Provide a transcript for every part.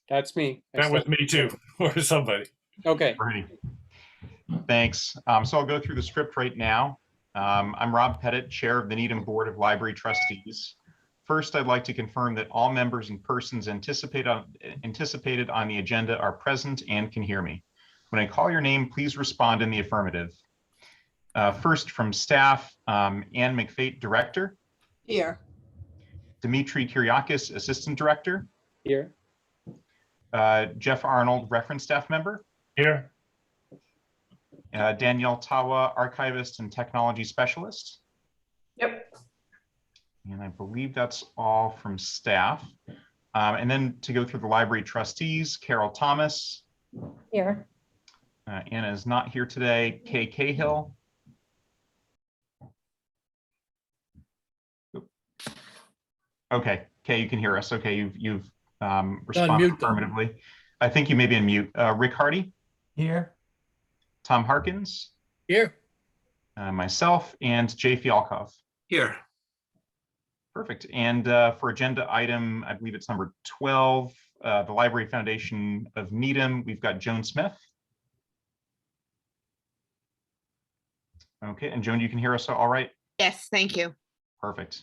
That's me. That was me too, or somebody. Okay. Ready. Thanks. So I'll go through the script right now. I'm Rob Pettit, Chair of the Needham Board of Library Trustees. First, I'd like to confirm that all members and persons anticipated on the agenda are present and can hear me. When I call your name, please respond in the affirmative. First, from staff, Ann McFate, Director. Here. Dimitri Kyriakis, Assistant Director. Here. Jeff Arnold, Reference Staff Member. Here. Danielle Tawa, Archivist and Technology Specialist. Yep. And I believe that's all from staff. And then to go through the library trustees, Carol Thomas. Here. Anna is not here today. Kay Cahill. Okay, Kay, you can hear us. Okay, you've responded affirmatively. I think you may be on mute. Rick Hardy. Here. Tom Harkins. Here. Myself and Jay Fialkov. Here. Perfect. And for agenda item, I believe it's number 12, the Library Foundation of Needham, we've got Joan Smith. Okay, and Joan, you can hear us all right? Yes, thank you. Perfect.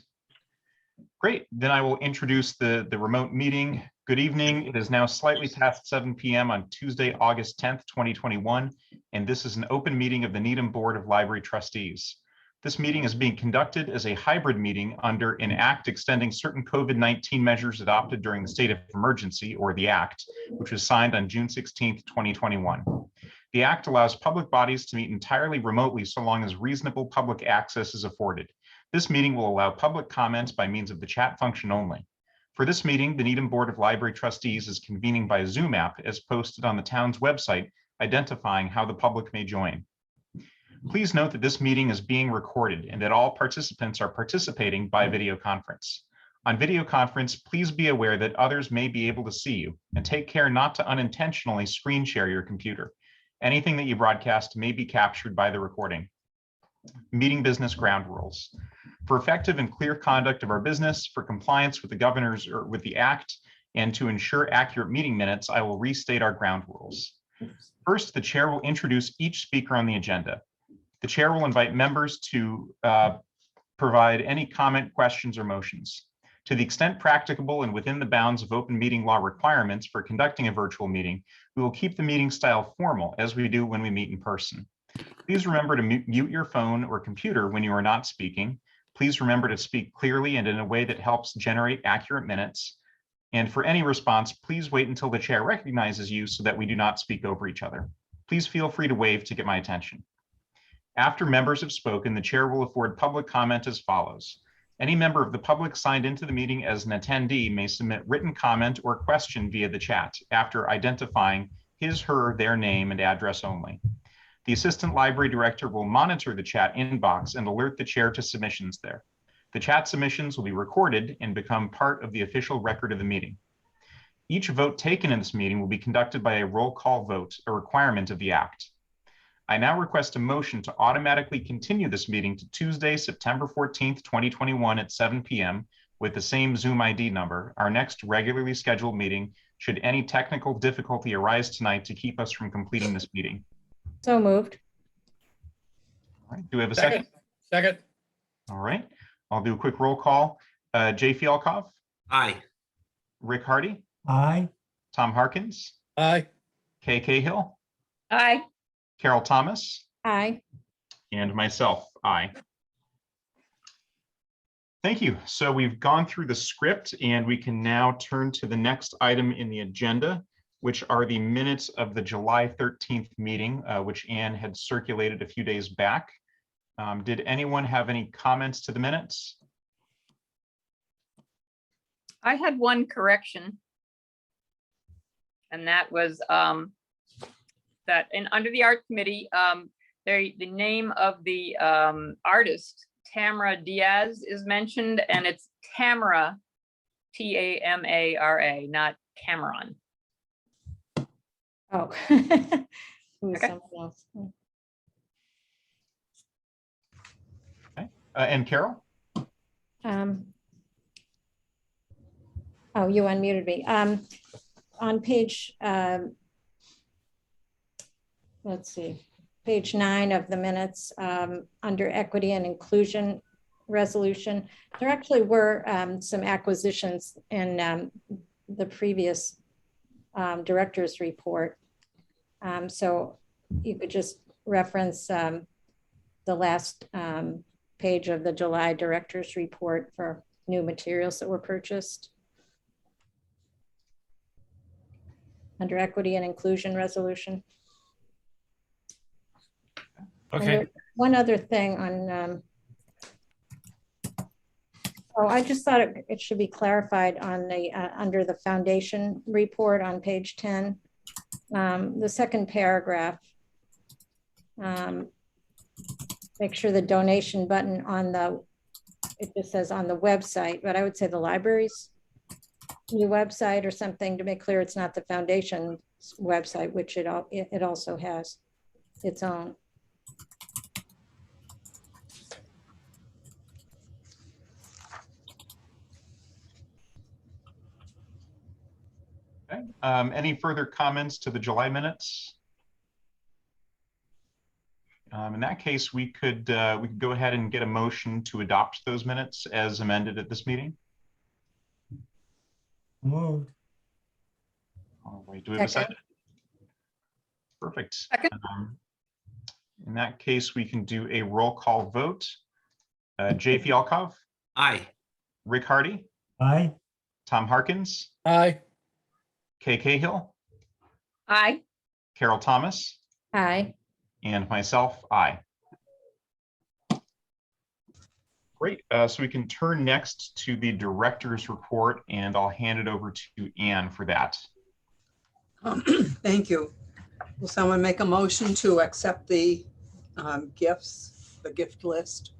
Great. Then I will introduce the remote meeting. Good evening. It is now slightly past 7 p.m. on Tuesday, August 10th, 2021, and this is an open meeting of the Needham Board of Library Trustees. This meeting is being conducted as a hybrid meeting under an act extending certain COVID-19 measures adopted during the state of emergency, or the Act, which was signed on June 16th, 2021. The Act allows public bodies to meet entirely remotely so long as reasonable public access is afforded. This meeting will allow public comments by means of the chat function only. For this meeting, the Needham Board of Library Trustees is convening by Zoom app as posted on the town's website, identifying how the public may join. Please note that this meeting is being recorded and that all participants are participating by video conference. On video conference, please be aware that others may be able to see you, and take care not to unintentionally screen share your computer. Anything that you broadcast may be captured by the recording. Meeting business ground rules. For effective and clear conduct of our business, for compliance with the governor's or with the Act, and to ensure accurate meeting minutes, I will restate our ground rules. First, the chair will introduce each speaker on the agenda. The chair will invite members to provide any comment, questions, or motions. To the extent practicable and within the bounds of open meeting law requirements for conducting a virtual meeting, we will keep the meeting style formal as we do when we meet in person. Please remember to mute your phone or computer when you are not speaking. Please remember to speak clearly and in a way that helps generate accurate minutes. And for any response, please wait until the chair recognizes you so that we do not speak over each other. Please feel free to wave to get my attention. After members have spoken, the chair will afford public comment as follows. Any member of the public signed into the meeting as an attendee may submit written comment or question via the chat after identifying his, her, their name and address only. The Assistant Library Director will monitor the chat inbox and alert the chair to submissions there. The chat submissions will be recorded and become part of the official record of the meeting. Each vote taken in this meeting will be conducted by a roll call vote, a requirement of the Act. I now request a motion to automatically continue this meeting to Tuesday, September 14th, 2021 at 7 p.m. with the same Zoom ID number, our next regularly scheduled meeting, should any technical difficulty arise tonight to keep us from completing this meeting. So moved. All right, do we have a second? Second. All right, I'll do a quick roll call. Jay Fialkov. Aye. Rick Hardy. Aye. Tom Harkins. Aye. Kay Cahill. Aye. Carol Thomas. Aye. And myself, aye. Thank you. So we've gone through the script and we can now turn to the next item in the agenda, which are the minutes of the July 13th meeting, which Anne had circulated a few days back. Did anyone have any comments to the minutes? I had one correction. And that was that under the art committee, the name of the artist, Tamara Diaz, is mentioned, and it's Tamara, Tamara, not Cameron. Oh. It was Okay. something else. Okay. And Carol? Oh, you unmuted me. on page, let's see, page 9 of the minutes, under equity and inclusion resolution, there actually were some acquisitions in the previous director's report. So you could just reference the last page of the July director's report for new materials that were purchased. Under equity and inclusion resolution. Okay. One other thing on, oh, I just thought it should be clarified on the, under the foundation report on page 10, the second paragraph. Make sure the donation button on the, it just says on the website, but I would say the library's new website or something to make clear it's not the foundation's website, which it also has its own. Okay. Any further comments to the July minutes? In that case, we could go ahead and get a motion to adopt those minutes as amended at this meeting. Moved. All right, do we have a second? Perfect. Second. In that case, we can do a roll call vote. Jay Fialkov, Aye. Rick Hardy, Aye. Tom Harkins, Aye. Kay Cahill, Aye. Carol Thomas, Aye. and myself, aye. Great, so we can turn next to the director's report, and I'll hand it over to Anne for that. Thank you. Will someone make a motion to accept the gifts, the gift list?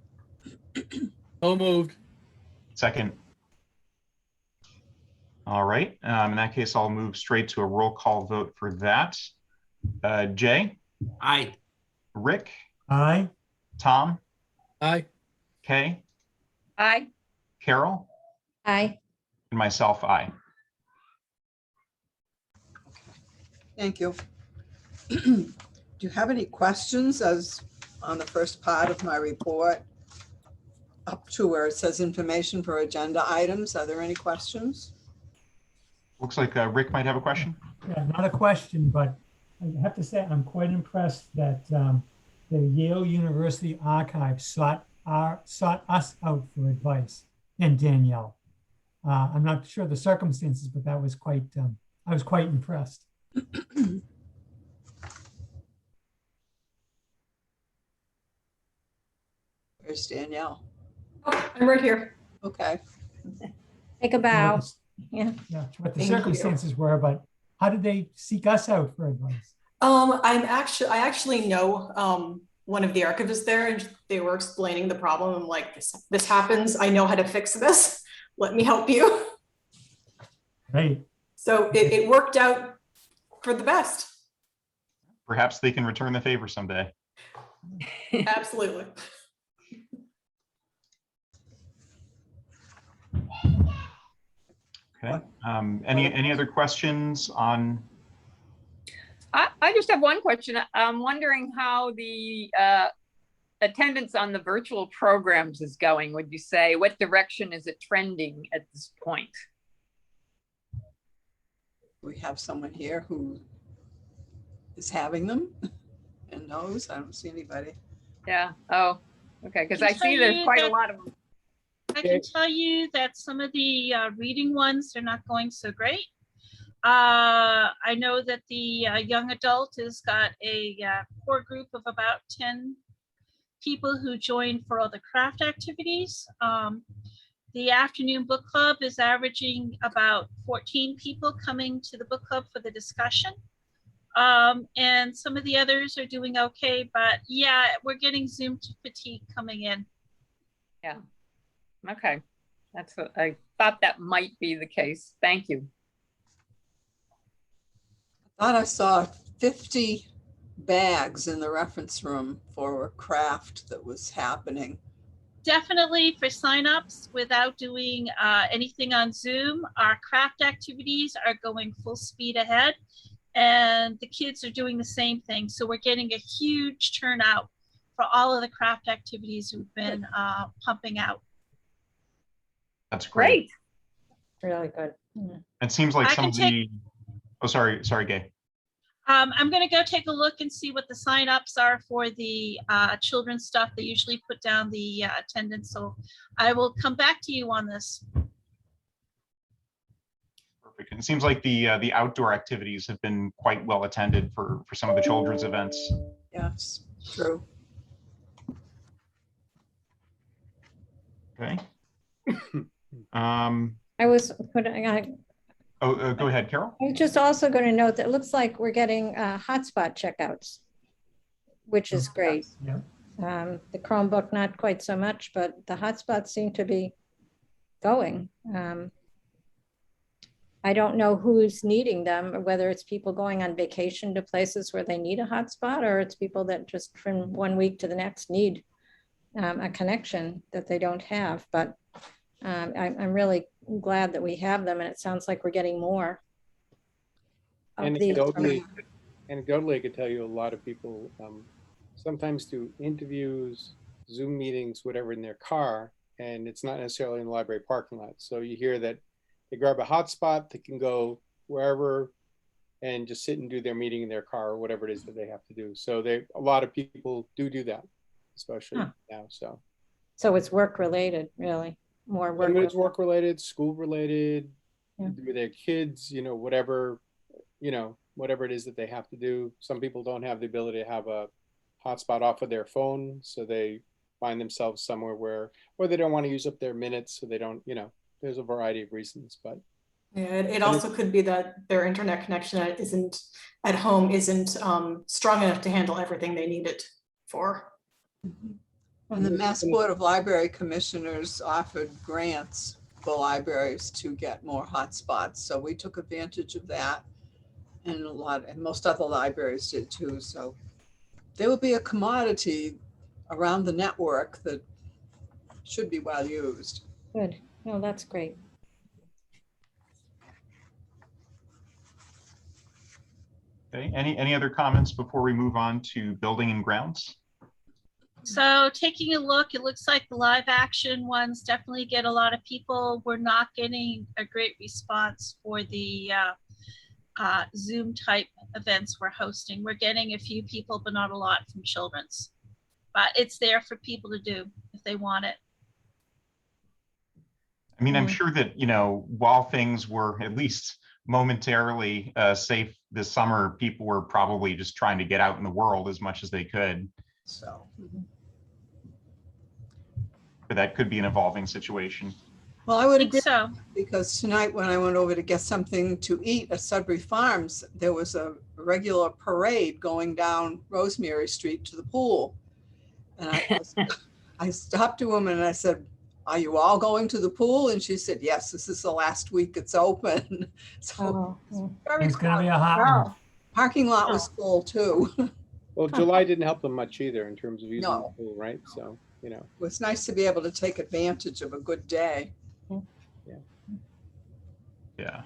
So moved. Second. All right, in that case, I'll move straight to a roll call vote for that. Jay, Aye. Rick, Aye. Tom, Aye. Kay, Aye. Carol, Aye. and myself, aye. Thank you. Do you have any questions as on the first part of my report? Up to where it says information for agenda items. Are there any questions? Looks like Rick might have a question. Yeah, not a question, but I have to say I'm quite impressed that the Yale University Archive sought us out for advice, and Danielle. I'm not sure the circumstances, but that was quite, I was quite impressed. Where's Danielle? I'm right here. Okay. Take a bow. Yeah. Yeah, what the Thank you. circumstances were, but how did they seek us out for advice? I actually know one of the archivists there, and they were explaining the problem. I'm like, this happens. I know how to fix this. Let me help you. Right. So it worked out for the best. Perhaps they can return the favor someday. Absolutely. Okay. Any other questions on? I just have one question. I'm wondering how the attendance on the virtual programs is going. Would you say, what direction is it trending at this point? We have someone here who is having them and knows. I don't see anybody. Yeah. Oh, okay. Because Can I tell see there's you quite a that- lot of them. I can tell you that some of the reading ones, they're not going so great. I know that the young adult has got a core group of about 10 people who join for all the craft activities. The afternoon book club is averaging about 14 people coming to the book club for the discussion. And some of the others are doing okay, but yeah, we're getting Zoom fatigue coming in. Yeah. Okay. That's what I thought that might be the case. Thank you. I thought I saw 50 bags in the reference room for a craft that was happening. definitely for signups without doing anything on Zoom, our craft activities are going full speed ahead, and the kids are doing the same thing. So we're getting a huge turnout for all of the craft activities we've been pumping out. That's great. Great. Really good. Yeah. It seems like I some can of the, oh, sorry, Gay. I'm going to go take a look and see what the signups are for the children's stuff. They usually put down the attendance. So I will come back to you on this. Perfect. And it seems like the outdoor activities have been quite well attended for some of the children's events. Yes, true. Okay. I was putting, Go ahead, Carol. I was just also going to note that it looks like we're getting hotspot checkouts, which is great. Yeah. The Chromebook, not quite so much, but the hotspots seem to be going. I don't know who's needing them, or whether it's people going on vacation to places where they need a hotspot, or it's people that just from one week to the next need a connection that they don't have. But I'm really glad that we have them, and it sounds like we're getting more. Anecdotally, I could tell you a lot of people sometimes do interviews, Zoom meetings, whatever in their car, and it's not necessarily in the library parking lot. So you hear that they grab a hotspot, they can go wherever and just sit and do their meeting in their car or whatever it is that they have to do. So a lot of people do that, especially now. So it's work related, really. More work. Some of it's work related, school related, Yeah. with their kids, whatever it is that they have to do. Some people don't have the ability to have a hotspot off of their phone, so they find themselves somewhere or they don't want to use up their minutes, so they don't, there's a variety of reasons. But yeah, it also could be that their internet connection at home isn't strong enough to handle everything they need it for. And the Mass Board of Library Commissioners offered grants for libraries to get more hotspots. So we took advantage of that. And most other libraries did too. So there will be a commodity around the network that should be well used. Good. No, that's great. Okay. Any other comments before we move on to building and grounds? So taking a look, it looks like the live action ones definitely get a lot of people. We're not getting a great response for the Zoom type events we're hosting. We're getting a few people, but not a lot from children's. But it's there for people to do if they want it. I mean, I'm sure that, while things were at least momentarily safe this summer, people were probably just trying to get out in the world as much as they could. So. But that could be an evolving situation. Well, I would think agree, so. because tonight when I went over to get something to eat at Sudbury Farms, there was a regular parade going down Rosemary Street to the pool. And I stopped to him and I said, "Are you all going to the pool?" And she said, "Yes, this is the last week it's open." So very It's gonna be quiet. a hot one. Parking lot was full too. well, July didn't help them much either in terms of using No. the pool, right? So, It was nice to be able to take advantage of a good day. Yeah.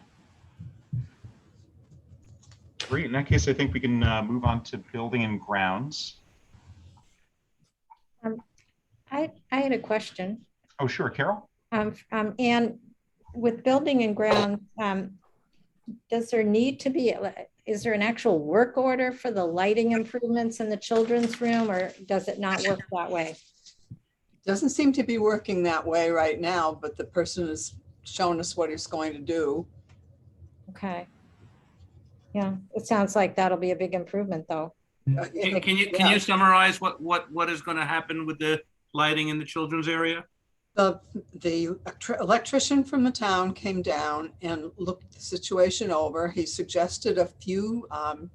Great. In that case, I think we can move on to building and grounds. I had a question. Oh, sure, Carol. And with building and ground, does there need to be, is there an actual work order for the lighting improvements in the children's room, or does it not work that way? Doesn't seem to be working that way right now, but the person has shown us what he's going to do. Okay. Yeah, it sounds like that'll be a big improvement though. Can you summarize what is going to happen with the lighting in the children's area? The electrician from the town came down and looked the situation over. He suggested a few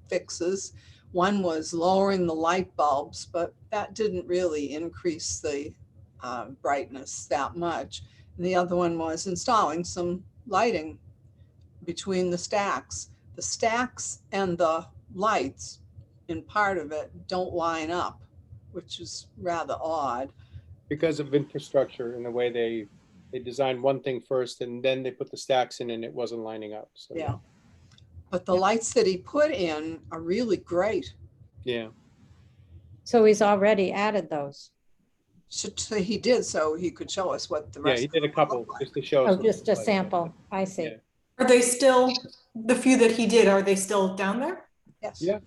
fixes. One was lowering the light bulbs, but that didn't really increase the brightness that much. And the other one was installing some lighting between the stacks. The stacks and the lights in part of it don't line up, which is rather odd. because of infrastructure and the way they designed one thing first and then they put the stacks in and it wasn't lining up. So Yeah. But the lights that he put in are really great. yeah. So he's already added those. So he did, so he could show us what the Yeah, rest. he of did a them couple look like. just to show us. Oh, what just it's a like. sample. I see. Yeah. Are they still, the few that he did, are they still down there? Yes. Yeah.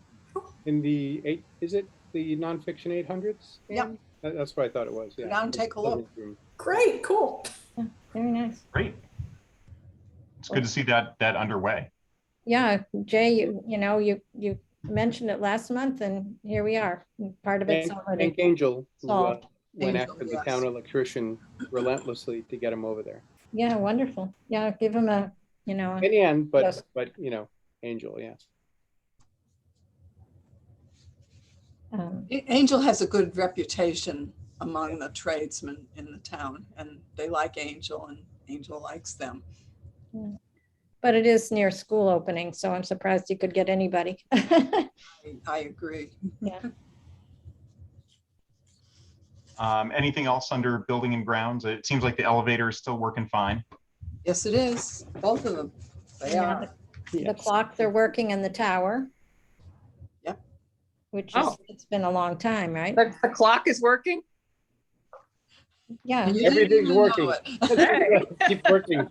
In the is it the nonfiction 800s? Yeah. That's what I thought it was. Go Yeah. down and take a look. Great, cool. Very nice. Great. It's good to see that underway. Yeah, Jay, you mentioned it last month and here we are. Part of it's already Thank Angel, who solved. went Angel, after the yes. town electrician relentlessly to get him over there. Yeah, wonderful. Yeah, give him a, In the end, but Yes. Angel, yeah. Angel has a good reputation among the tradesmen in the town, and they like Angel, and Angel likes them. but it is near school opening, so I'm surprised you could get anybody. I agree. Yeah. Anything else under building and grounds? It seems like the elevator is still working fine. Yes, it is. Both of them. They Yeah, are. The clock, they're working in the tower. Yep. Which is, Oh. it's been a long time, right? The clock is working? Yeah. You didn't Everything's even know working. it. Keep working.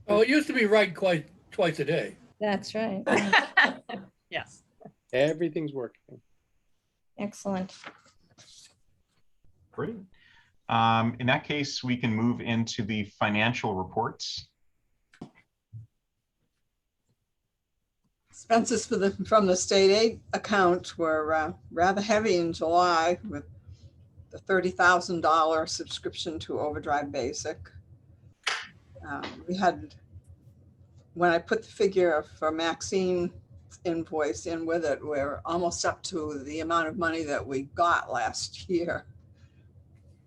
Oh, it used to be right twice a day. That's right. Yes. Everything's working. Excellent. Great. In that case, we can move into the financial reports. Expenses from the state aid account were rather heavy in July with the $30,000 subscription to Overdrive Basic. We had, when I put the figure for Maxine invoice in with it, we're almost up to the amount of money that we got last year.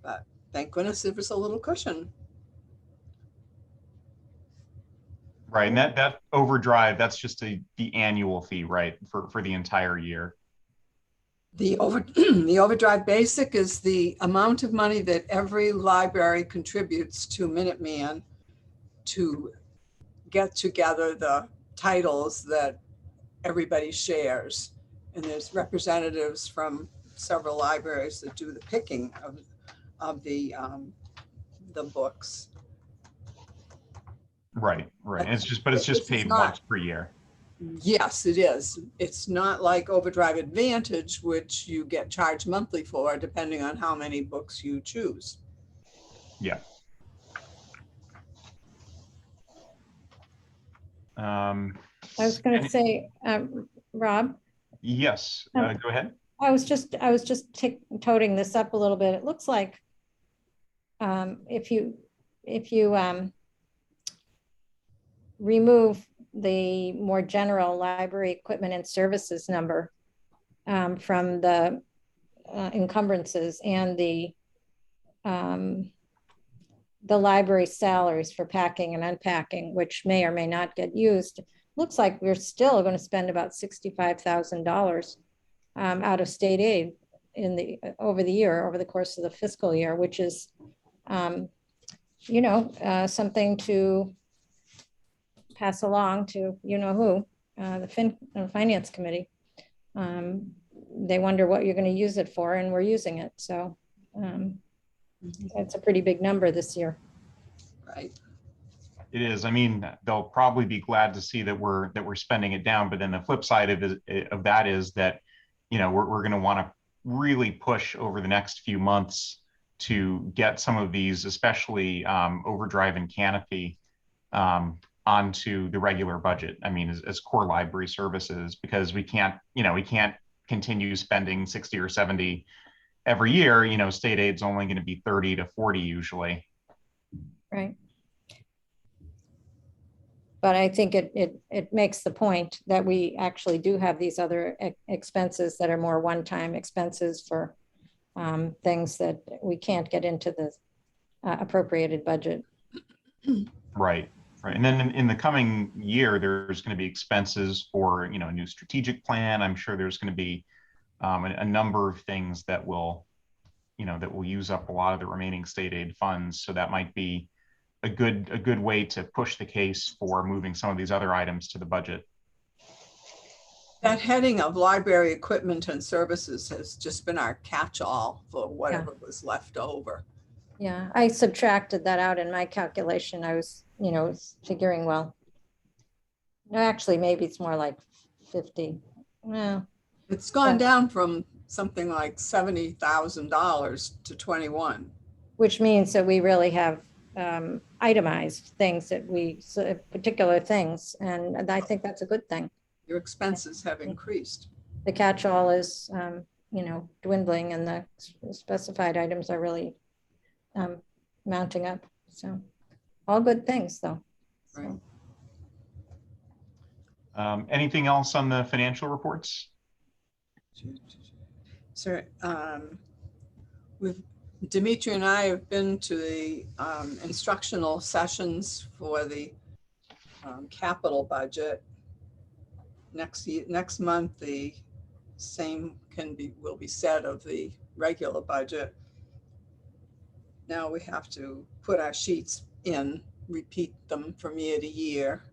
But thank goodness there was a little cushion. Right, and that overdrive, that's just the annual fee, right, for the entire year. The Overdrive Basic is the amount of money that every library contributes to Minuteman to get together the titles that everybody shares. And there's representatives from several libraries that do the picking of the books. Right. It's just paid once per year. Yes, it is. It's not like Overdrive Advantage, which you get charged monthly for, depending on how many books you choose. Yeah. I was going to say, Rob. Yes, go ahead. I was just toting this up a little bit. It looks like if you remove the more general library equipment and services number from the encumbrances and the library salaries for packing and unpacking, which may or may not get used, looks like we're still going to spend about $65,000 out of state aid over the course of the fiscal year, which is, something to pass along to the finance committee. They wonder what you're going to use it for, and we're using it. So it's a pretty big number this year. Right. It is. I mean, they'll probably be glad to see that we're spending it down. But then the flip side of that is that, we're going to want to really push over the next few months to get some of these, especially Overdrive and Canopy, onto the regular budget. I mean, as core library services, because we can't continue spending 60 or 70 every year. State aid's only going to be 30 to 40 usually. Right. But I think it makes the point that we actually do have these other expenses that are more one-time expenses for things that we can't get into the appropriated budget. Right. And then in the coming year, there's going to be expenses for, a new strategic plan. I'm sure there's going to be a number of things that will that will use up a lot of the remaining state aid funds. So that might be a good way to push the case for moving some of these other items to the budget. That heading of library equipment and services has just been our catch-all for whatever was left over. Yeah, I subtracted that out in my calculation. I was, figuring, well, no, actually, maybe it's more like 50. Well, It's gone down from something like $70,000 to 21. which means that we really have itemized things that particular things. And I think that's a good thing. Your expenses have increased. The catch-all is, dwindling, and the specified items are really mounting up. So all good things, though. Right. Anything else on the financial reports? So with Dimitri and I have been to the instructional sessions for the capital budget. Next month, the same will be said of the regular budget. Now we have to put our sheets in, repeat them from year to year.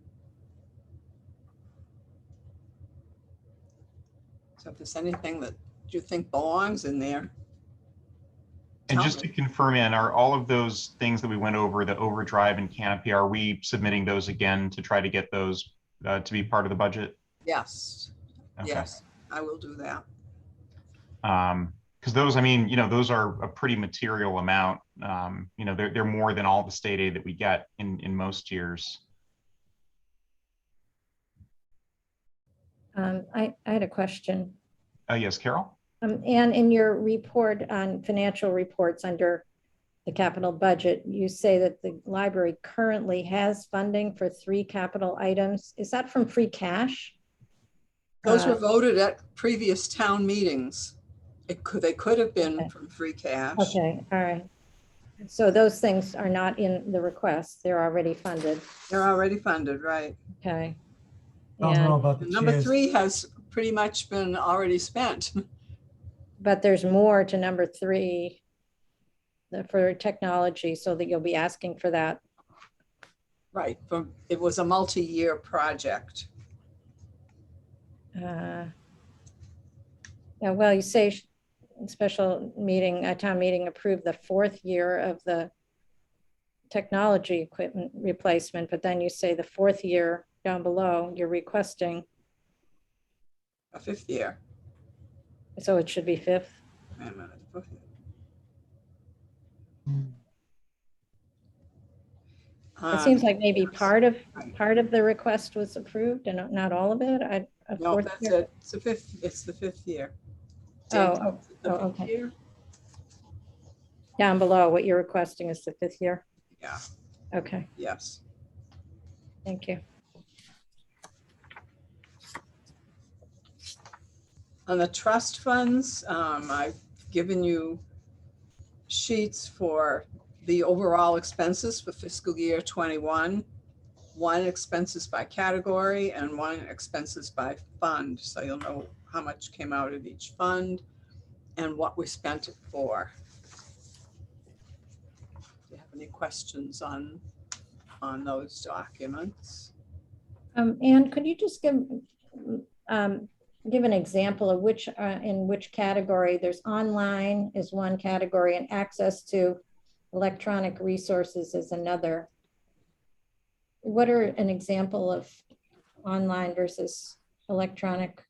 So if there's anything that you think belongs in there. And just to confirm, Ann, are all of those things that we went over, the overdrive and canopy, are we submitting those again to try to get those to be part of the budget? Yes. Okay. Yes, I will do that. Because those, those are a pretty material amount. They're more than all the state aid that we get in most years. I had a question. Yes, Carol? And in your report on financial reports under the capital budget, you say that the library currently has funding for 3 capital items. Is that from free cash? Those were voted at previous town meetings. They could have been from free cash. Okay, all right. So those things are not in the request. They're already funded. They're already funded, right? Okay. Don't know about the Number chairs. 3 has pretty much been already spent. But there's more to number 3 for technology, so that you'll be asking for that. Right. It was a multi-year project. Well, you say special meeting, a town meeting approved the 4th year of the technology equipment replacement, but then you say the 4th year down below, you're requesting. A 5th year. So it should be 5th. Wait a minute. It seems like maybe part of the request was approved and not all of it. No, that's it. It's the 5th. It's the 5th year. Oh, okay. Year? Down below, what you're requesting is the 5th year. Yeah. Okay, Yes. thank you. On the trust funds, I've given you sheets for the overall expenses for fiscal year 21, 1 expenses by category and 1 expenses by fund. So you'll know how much came out of each fund and what we spent it for. Do you have any questions on those documents? Anne, could you just give an example of which in which category? There's online is one category and access to electronic resources is another. What are an example of online versus electronic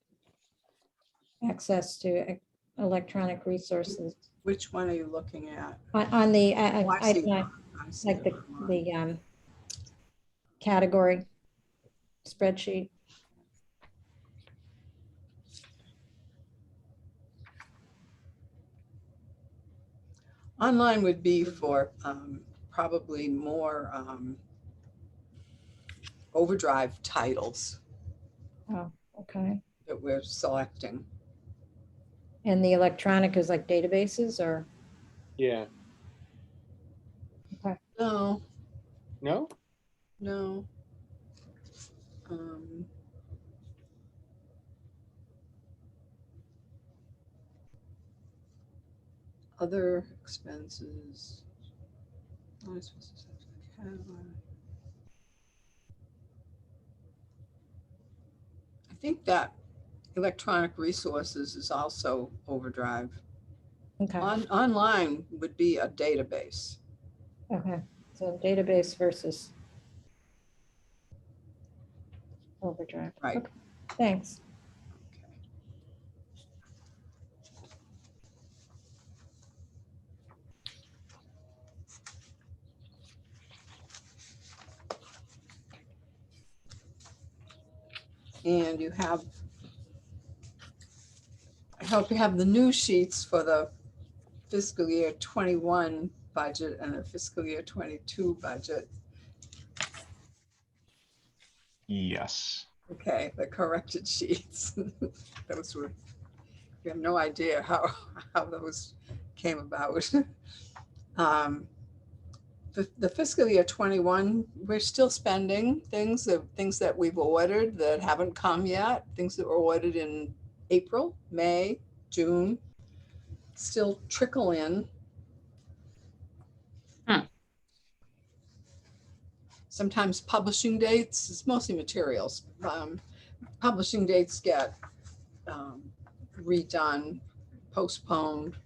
access to electronic resources? Which one are you looking at? On the I see like the category spreadsheet. Online would be for probably more overdrive titles Oh, okay. that we're selecting. And the electronic is like databases or? Yeah. No, No? no. Other expenses. I think that electronic resources is also overdrive. Okay, Online would be a database. okay. So database versus overdrive. Right. Okay, thanks. And you have, I hope you have the new sheets for the fiscal year 21 budget and the fiscal year 22 budget. Yes. Okay, the corrected sheets. Those were, you have no idea how those came about. The fiscal year 21, we're still spending things that we've ordered that haven't come yet, things that were ordered in April, May, June, still trickle in. Sometimes publishing dates, it's mostly materials. Publishing dates get redone, postponed.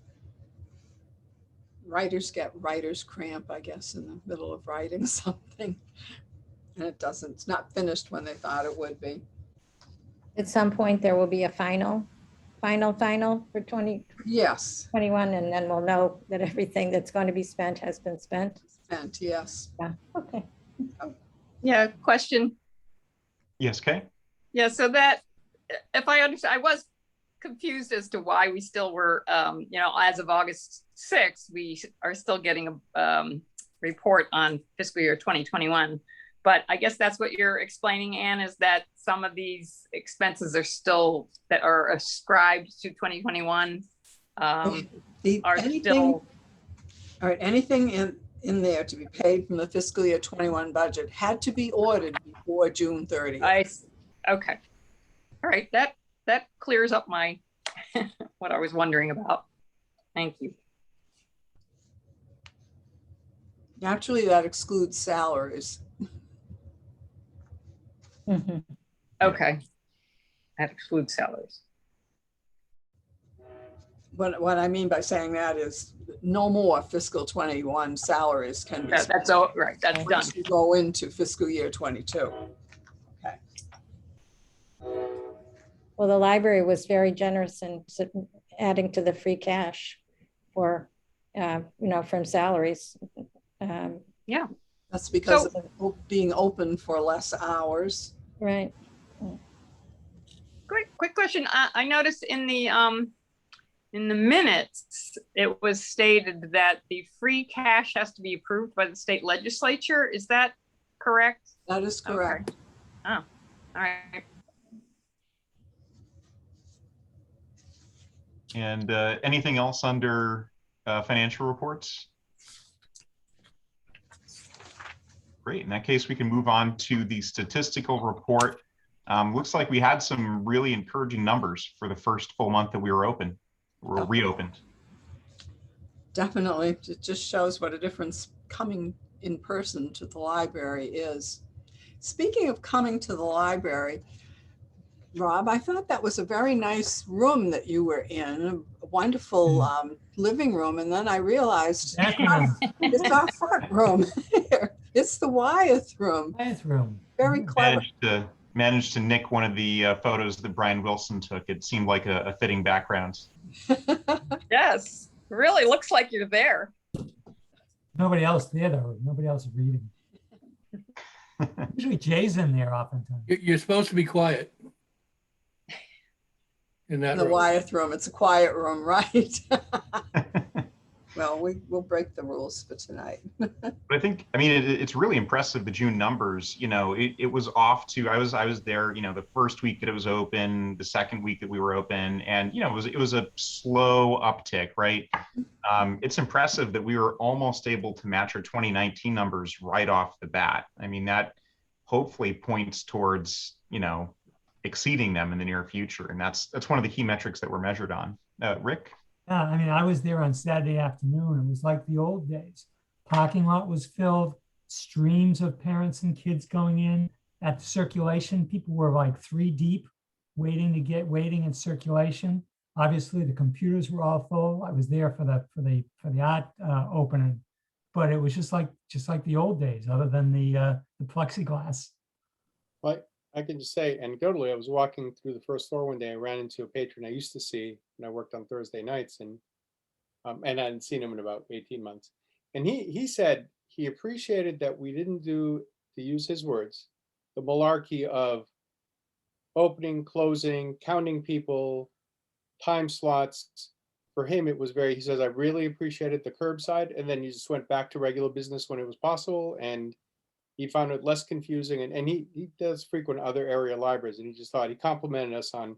Writers get writer's cramp, I guess, in the middle of writing something. And it's not finished when they thought it would be. At some point, there will be a final for 2021, Yes, and then we'll know that everything that's going to be spent has been spent. and yes. Yeah, okay. Yeah, question. Yes, Kay? Yeah, so that, if I understand, I was confused as to why we still were, as of August 6th, we are still getting a report on fiscal year 2021. But I guess that's what you're explaining, Anne, is that some of these expenses are still, that are ascribed to 2021 are Anything, still. all right, anything in there to be paid from the fiscal year 21 budget had to be ordered before June 30th. Okay. All right, that clears up my, what I was wondering about. Thank you. Actually, that excludes salaries. Mhm. Okay. That excludes salaries. What I mean by saying that is no more fiscal 21 salaries can be spent That's all right. That's done. once you go into fiscal year 22. Okay. Well, the library was very generous in adding to the free cash for, from salaries. Yeah. That's because of being open for less hours. Right. Quick question. I noticed in the minutes, it was stated that the free cash has to be approved by the state legislature. Is that correct? That is correct. Okay. Oh, all right. And anything else under financial reports? Great. In that case, we can move on to the statistical report. Looks like we had some really encouraging numbers for the first full month that we were open. We're reopened. Definitely. It just shows what a difference coming in person to the library is. Speaking of coming to the library, Rob, I thought that was a very nice room that you were in, a wonderful living room. And then I realized it's our front room here. It's the Wyeth room. Wyeth room. Very clever. Managed to nick one of the photos that Brian Wilson took. It seemed like a fitting background. Yes, really looks like you're there. Nobody else there though. Nobody else reading. Usually Jay's in there oftentimes. You're supposed to be quiet. In that The room. Wyeth room. It's a quiet room, right? Well, we'll break the rules for tonight. But I mean, it's really impressive, the June numbers. It was off to, I was there, the first week that it was open, the second week that we were open, and it was a slow uptick, right? It's impressive that we were almost able to match our 2019 numbers right off the bat. I mean, that hopefully points towards exceeding them in the near future, and that's one of the key metrics that we're measured on. Rick? Yeah, I mean, I was there on Saturday afternoon. It was like the old days. Parking lot was filled, streams of parents and kids going in. At the circulation, people were like 3 deep, waiting in circulation. Obviously, the computers were all full. I was there for the art opening, but it was just like the old days, other than the plexiglass. But I can just say anecdotally, I was walking through the first floor one day. I ran into a patron I used to see when I worked on Thursday nights, and I hadn't seen him in about 18 months. And he said he appreciated that we didn't do, to use his words, the malarkey of opening, closing, counting people, time slots. For him, it was he says, I really appreciated the curbside. And then you just went back to regular business when it was possible. And he found it less confusing. And he does frequent other area libraries. And he just thought, he complimented us on, he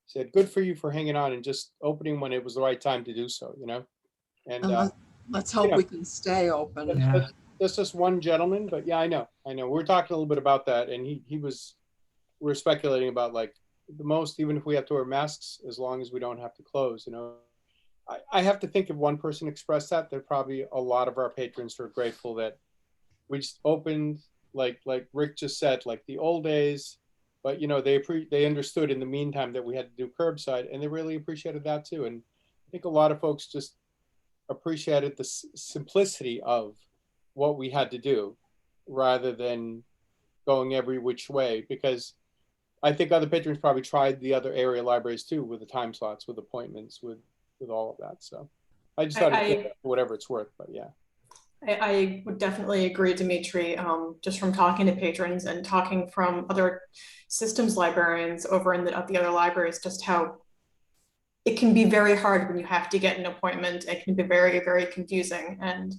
said, good for you for hanging on and just opening when it was the right time to do so, you know? And let's hope we can stay open. That's just one gentleman, but yeah, I know. We're talking a little bit about that. And we're speculating about like the most, even if we have to wear masks, as long as we don't have to close, you know. I have to think if one person expressed that, there probably a lot of our patrons are grateful that we just opened, like Rick just said, like the old days, but you know, they understood in the meantime that we had to do curbside, and they really appreciated that too. And I think a lot of folks just appreciated the simplicity of what we had to do rather than going every which way, because I think other patrons probably tried the other area libraries too, with the time slots, with appointments, with all of that. So I just thought whatever it's worth, but yeah. I would definitely agree, Dimitri, just from talking to patrons and talking from other systems librarians over at the other libraries, just how it can be very hard when you have to get an appointment. It can be very, very confusing. And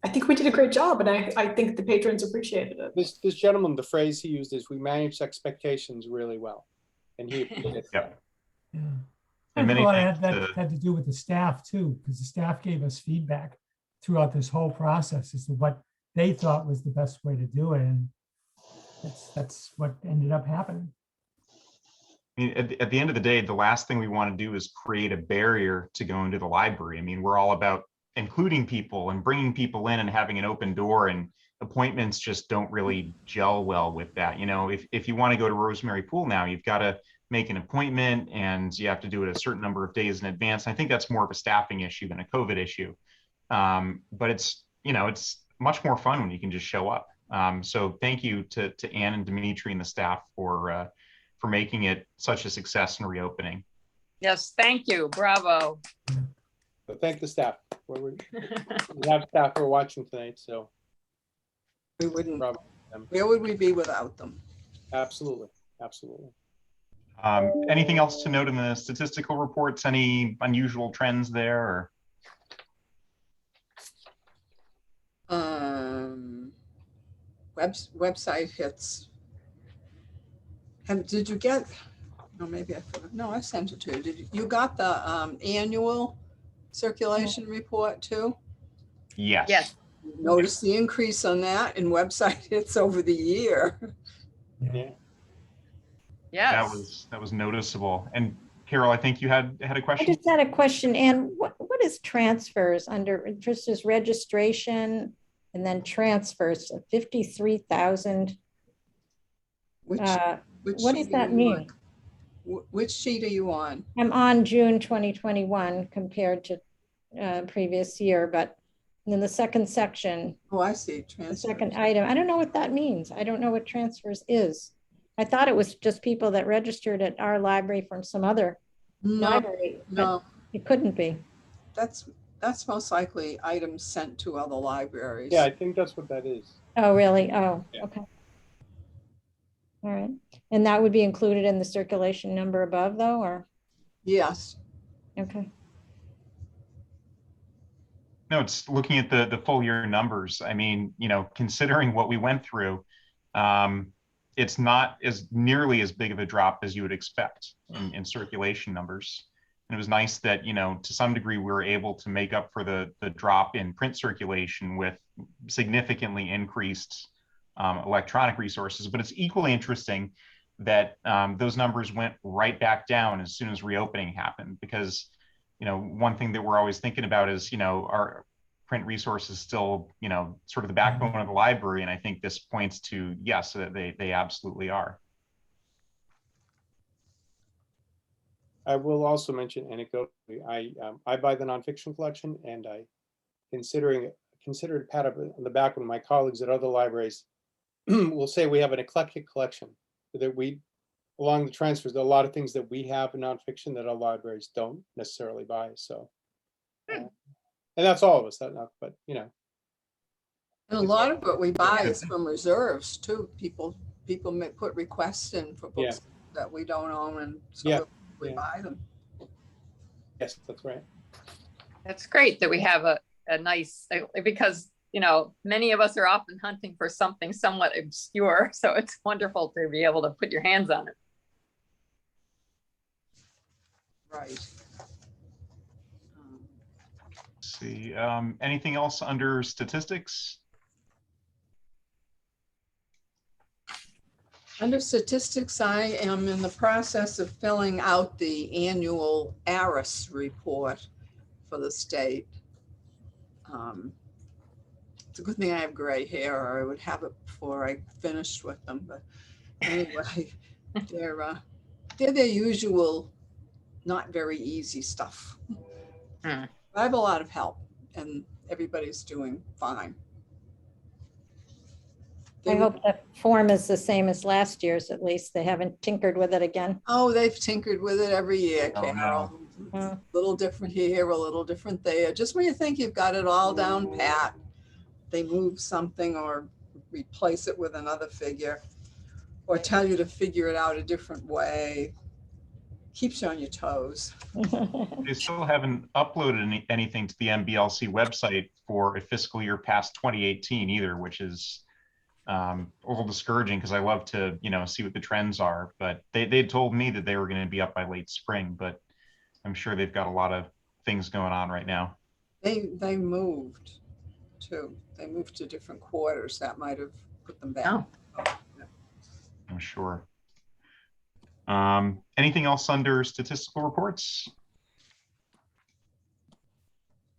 I think we did a great job, and I think the patrons appreciated it. This gentleman, the phrase he used is, we managed expectations really well. And he appreciated that. Yeah. And many that thanks had to do with the staff too, because the staff gave us feedback throughout this whole process as to what they thought was the best way to do it. And that's what ended up happening. I mean, at the end of the day, the last thing we want to do is create a barrier to go into the library. I mean, we're all about including people and bringing people in and having an open door, and appointments just don't really gel well with that. You know, if you want to go to Rosemary Pool now, you've got to make an appointment and you have to do it a certain number of days in advance. I think that's more of a staffing issue than a COVID issue. But it's much more fun when you can just show up. So thank you to Ann and Dimitri and the staff for making it such a success and reopening. Yes, thank you. Bravo. So thank the staff. We have staff who are watching tonight, so we wouldn't. Where would we be without them? Absolutely, absolutely. Anything else to note in the statistical reports? Any unusual trends there? Or? Website hits. Did you get? No, maybe I forgot. No, I sent it to you. You got the annual circulation report too? Yes. Yes. Notice the increase on that in website hits over the year. Yeah. Yes. That was noticeable. And Carol, I think you had a question. I just had a question. And what is transfers under? Just as registration and then transfers of 53,000. What does that mean? Which sheet are you on? I'm on June 2021 compared to previous year, but in the second section. Oh, I see. The second item. I don't know what that means. I don't know what transfers is. I thought it was just people that registered at our library from some other library. No, it couldn't be. That's most likely items sent to other libraries. Yeah, I think that's what that is. Oh, really? Oh, yeah. Okay. All right. And that would be included in the circulation number above though, or? Yes. Okay. No, it's looking at the full year numbers. I mean, considering what we went through, it's not as nearly as big of a drop as you would expect in circulation numbers. And it was nice that, to some degree, we were able to make up for the drop in print circulation with significantly increased electronic resources. But it's equally interesting that those numbers went right back down as soon as reopening happened, because one thing that we're always thinking about is, our print resources still, sort of the backbone of the library. And I think this points to, yes, that they absolutely are. I will also mention anecdotally, I buy the nonfiction collection, and I considered a pat on the back when my colleagues at other libraries will say we have an eclectic collection, that we, along the transfers, there are a lot of things that we have in nonfiction that our libraries don't necessarily buy. So, and that's all of us, but And a lot of what we buy is from reserves too. People may put requests in for books that we don't own, and so we buy them. Yes, that's right. That's great that we have a nice, because, many of us are often hunting for something somewhat obscure. So it's wonderful to be able to put your hands on it. Right. Let's see, anything else under statistics? Under statistics, I am in the process of filling out the annual ARIS report for the state. It's a good thing I have gray hair, or I would have it before I finished with them. But anyway, they're their usual, not very easy stuff. I have a lot of help, and everybody's doing fine. I hope the form is the same as last year's, at least. They haven't tinkered with it again. Oh, they've tinkered with it every year, Oh, Carol. no. A little different here, a little different there. Just when you think you've got it all down pat, they move something or replace it with another figure, or tell you to figure it out a different way. Keeps you on your toes. They still haven't uploaded anything to the MBLC website for a fiscal year past 2018 either, which is a little discouraging, because I love to, see what the trends are. But they told me that they were going to be up by late spring, but I'm sure they've got a lot of things going on right now. They moved too. They moved to different quarters. That might have put them back. I'm sure. Anything else under statistical reports?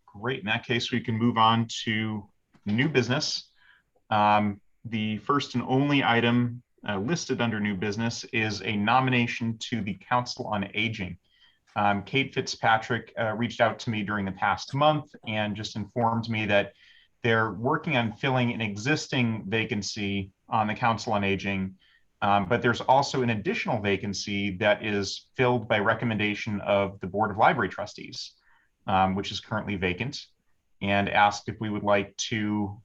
Great. In that case, we can move on to new business. The first and only item listed under new business is a nomination to the Council on Aging. Kate Fitzpatrick reached out to me during the past month and just informed me that they're working on filling an existing vacancy on the Council on Aging, but there's also an additional vacancy that is filled by recommendation of the Board of Library Trustees, which is currently vacant, and asked if we would like to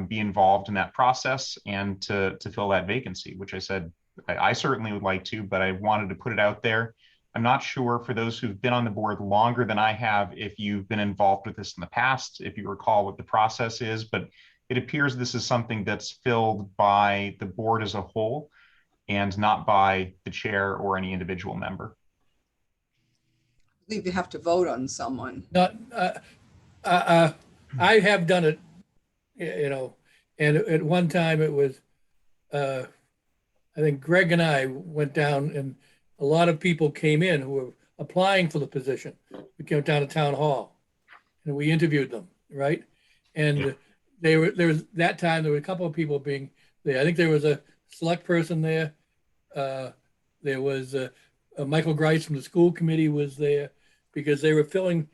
be involved in that process and to fill that vacancy, which I said I certainly would like to, but I wanted to put it out there. I'm not sure, for those who've been on the board longer than I have, if you've been involved with this in the past, if you recall what the process is, but it appears this is something that's filled by the board as a whole and not by the chair or any individual member. I believe you have to vote on someone. Not, I have done it, and at one time it was, I think Greg and I went down, and a lot of people came in who were applying for the position. We came down to town hall and we interviewed them, right? And there was that time, there were a couple of people being there. I think there was a select person there. There was Michael Grice from the school committee was there, because they were filling,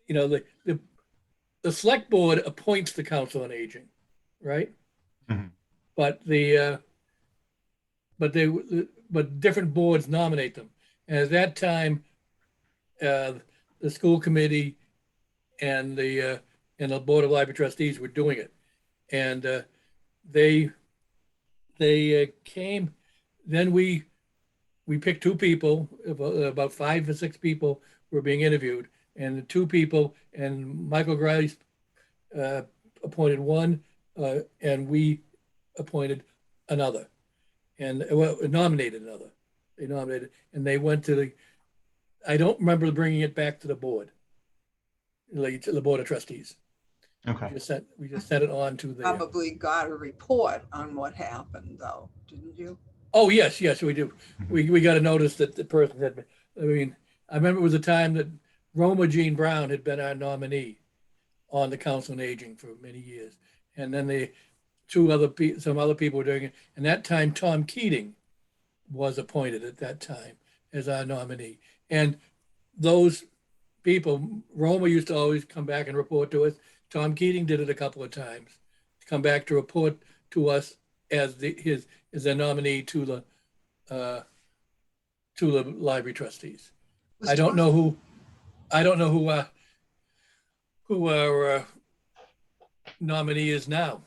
the select board appoints the Council on Aging, right? Mm-hmm. But different boards nominate them. And at that time, the school committee and the Board of Library Trustees were doing it, and they came. Then we picked two people. About 5 or 6 people were being interviewed, and the 2 people, and Michael Grice appointed one, and we appointed another. And nominated another. They nominated, and they went to I don't remember bringing it back to the board, to the Board of Trustees. Okay. We just sent it on to the. Probably got a report on what happened, though, didn't you? Oh, yes, we do. We got a notice that the person had been, I remember it was a time that Roma Jean Brown had been our nominee on the Council on Aging for many years. And then some other people were doing it. And that time, Tom Keating was appointed at that time as our nominee. And those people, Roma used to always come back and report to us. Tom Keating did it a couple of times, to come back to report to us as the nominee to the library trustees. I don't know who our nominee is now,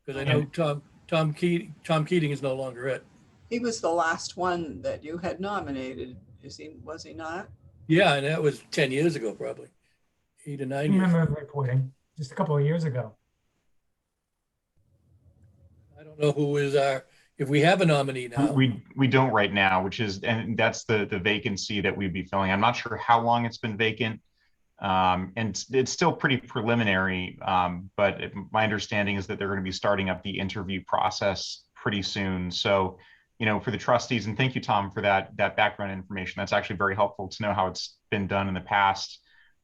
because I know Tom Keating is no longer it. He was the last one that you had nominated, was he not? Yeah, and that was 10 years ago, probably 8 or 9 I years. remember him reporting just a couple of years ago. I don't know who is if we have a nominee now. We don't right now, and that's the vacancy that we'd be filling. I'm not sure how long it's been vacant. And it's still pretty preliminary, but my understanding is that they're going to be starting up the interview process pretty soon. So, for the trustees, and thank you, Tom, for that background information. That's actually very helpful to know how it's been done in the past.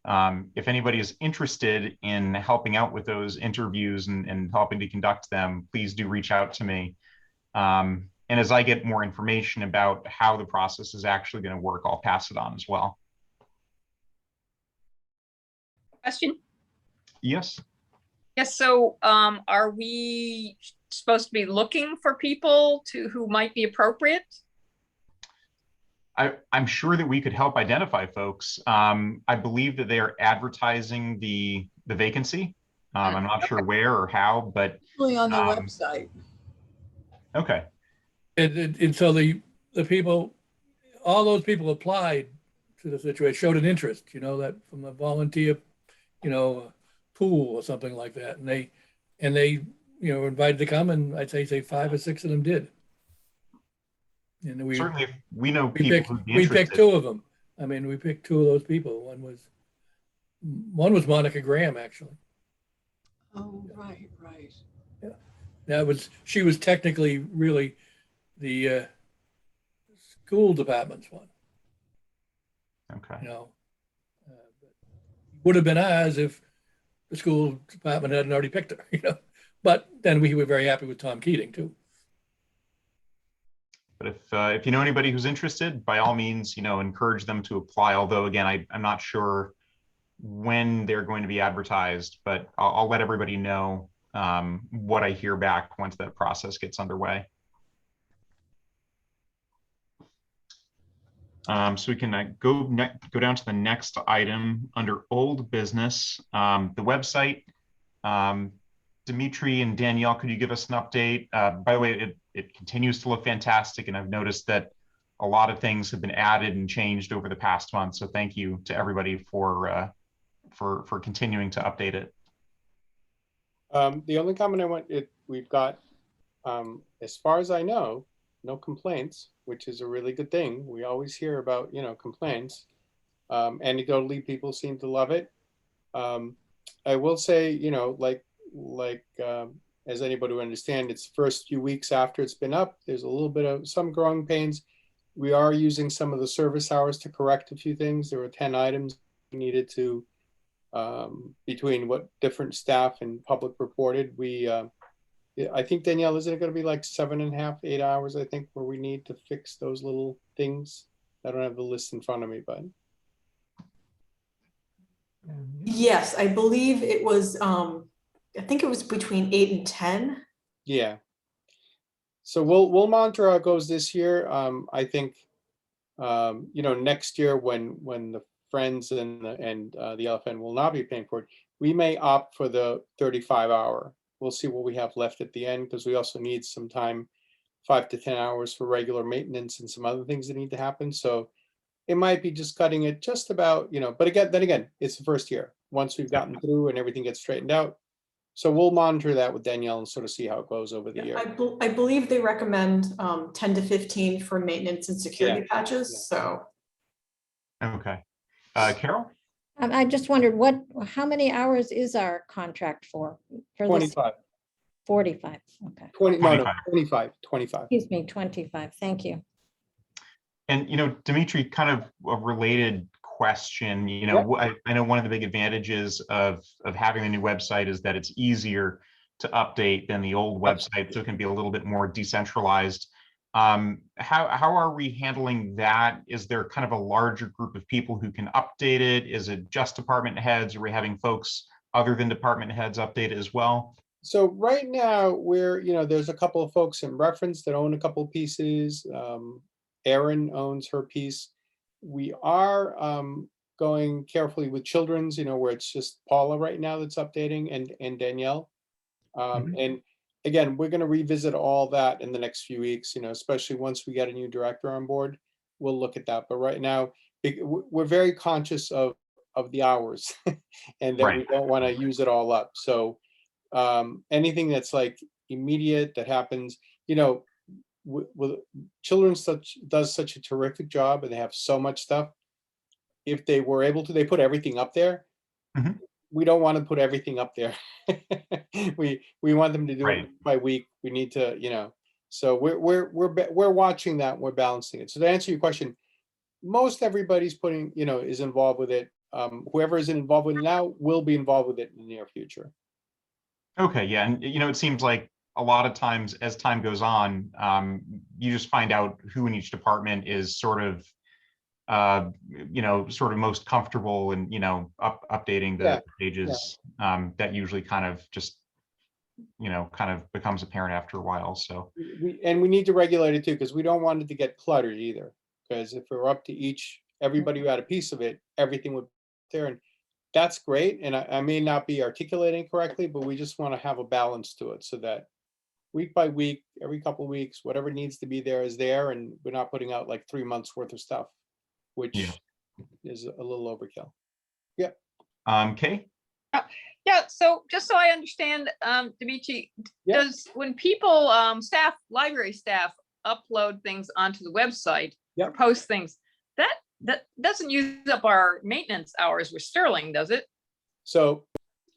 If anybody is interested in helping out with those interviews and helping to conduct them, please do reach out to me. And as I get more information about how the process is actually going to work, I'll pass it on as well. Question? Yes. Yes, so are we supposed to be looking for people who might be appropriate? I'm sure that we could help identify folks. I believe that they are advertising the vacancy. I'm not sure where or how, but Usually on the website. Okay. And so the people, all those people applied to the situation, showed an interest, that from a volunteer, pool or something like that. And they were invited to come, and I'd say 5 or 6 of them did. And certainly, if we know people who'd be interested. We picked 2 of them. I mean, we picked 2 of those people. One was Monica Graham, actually. Oh, right. Yeah, she was technically really the school department's one. Okay. Would have been ours if the school department hadn't already picked her, But then we were very happy with Tom Keating too. But if you know anybody who's interested, by all means, encourage them to apply. Although again, I'm not sure when they're going to be advertised, but I'll let everybody know what I hear back once that process gets underway. So we can go down to the next item under old business. The website. Dimitri and Danielle, could you give us an update? By the way, it continues to look fantastic, and I've noticed that a lot of things have been added and changed over the past month. So thank you to everybody for continuing to update it. The only comment we've got, as far as I know, no complaints, which is a really good thing. We always hear about, complaints. Anecdotally, people seem to love it. I will say, as anybody would understand, it's first few weeks after it's been up, there's a little bit of some growing pains. We are using some of the service hours to correct a few things. There were 10 items we needed to, between what different staff and public reported. I think, Danielle, isn't it going to be like 7.5, 8 hours, I think, where we need to fix those little things? I don't have the list in front of me, but. Yes, I believe it was, I think it was between 8 and 10. Yeah. So we'll monitor how it goes this year. I think, next year when the Friends and the LFN will not be paying for it, we may opt for the 35-hour. We'll see what we have left at the end, because we also need some time, 5 to 10 hours for regular maintenance and some other things that need to happen. So it might be just cutting it just about, but then again, it's the first year. Once we've gotten through and everything gets straightened out. So we'll monitor that with Danielle and sort of see how it goes over the year. I believe they recommend 10 to 15 for maintenance and security patches. So. Okay. Carol? I just wondered how many hours is our contract for 25. 45. Okay. 25. Excuse me, 25. Thank you. And, Dimitri, kind of a related question. You know, I know one of the big advantages of having the new website is that it's easier to update than the old website, so it can be a little bit more decentralized. How are we handling that? Is there kind of a larger group of people who can update it? Is it just department heads? Are we having folks other than department heads update it as well? So right now there's a couple of folks in reference that own a couple of pieces. Erin owns her piece. We are going carefully with children's, where it's just Paula right now that's updating and Danielle. And again, we're going to revisit all that in the next few weeks, especially once we get a new director on board, we'll look at that. But right now, we're very conscious of the hours and that we don't want to use it all up. So anything that's like immediate that happens, with children's does such a terrific job and they have so much stuff. If they were able to, they put everything up there. We don't want to put everything up there. we want them to do it by week. We need to, so we're watching that. We're balancing it. So to answer your question, most everybody's putting, is involved with it. Whoever isn't involved with it now will be involved with it in the near future. Okay, yeah, and it seems like a lot of times as time goes on, you just find out who in each department is sort of most comfortable and updating the pages. That usually kind of just becomes apparent after a while. So we need to regulate it too, because we don't want it to get cluttered either, because if we're up to everybody who had a piece of it, everything would be there, and that's great. And I may not be articulating correctly, but we just want to have a balance to it so that week by week, every couple of weeks, whatever needs to be there is there, and we're not putting out like 3 months worth of stuff, which is a little overkill. Kay? Yeah, so just so I understand, Dimitri, does when people, library staff upload things onto the website or post things, that doesn't use up our maintenance hours with Sterling, does it? So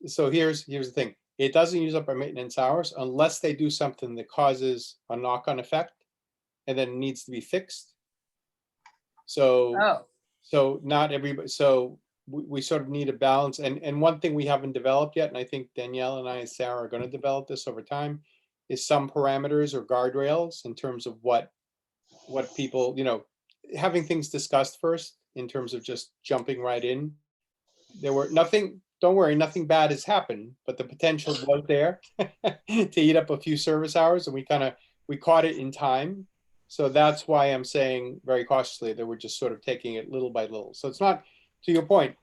here's the thing. It doesn't use up our maintenance hours unless they do something that causes a knock-on effect and then needs to be fixed. So not everybody, so we sort of need a balance. And one thing we haven't developed yet, and I think Danielle and I and Sarah are going to develop this over time, is some parameters or guardrails in terms of what people, having things discussed first in terms of just jumping right in. Don't worry, nothing bad has happened, but the potential was there to eat up a few service hours, and we caught it in time. So that's why I'm saying very cautiously that we're just sort of taking it little by little. So it's not, to your point,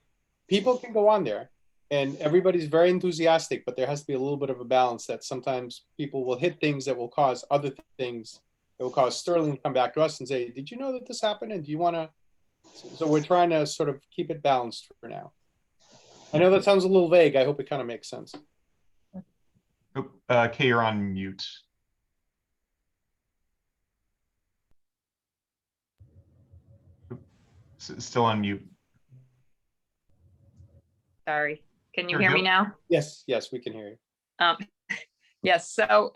people can go on there and everybody's very enthusiastic, but there has to be a little bit of a balance that sometimes people will hit things that will cause other things. It will cause Sterling to come back to us and say, did you know that this happened? And do you want to? So we're trying to sort of keep it balanced for now. I know that sounds a little vague. I hope it kind of makes sense. Kay, you're on mute. Still on mute. Sorry. Can you hear me now? Yes, we can hear you. Yes. So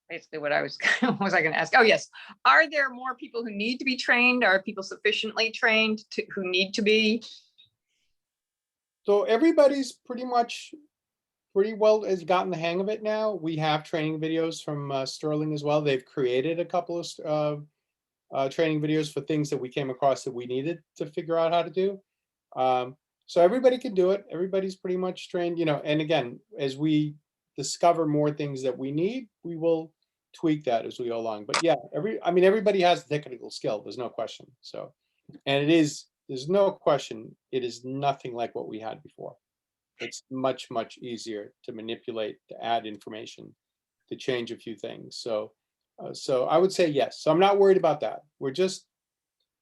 basically what I was going to ask? Oh, yes. Are there more people who need to be trained? Are people sufficiently trained who need to be? So everybody's pretty well has gotten the hang of it now. We have training videos from Sterling as well. They've created a couple of training videos for things that we came across that we needed to figure out how to do. So everybody can do it. Everybody's pretty much trained, and again, as we discover more things that we need, we will tweak that as we go along. But yeah, everybody has the technical skill. There's no question. So, and there's no question, it is nothing like what we had before. It's much, much easier to manipulate, to add information, to change a few things. So I would say yes. So I'm not worried about that. We're just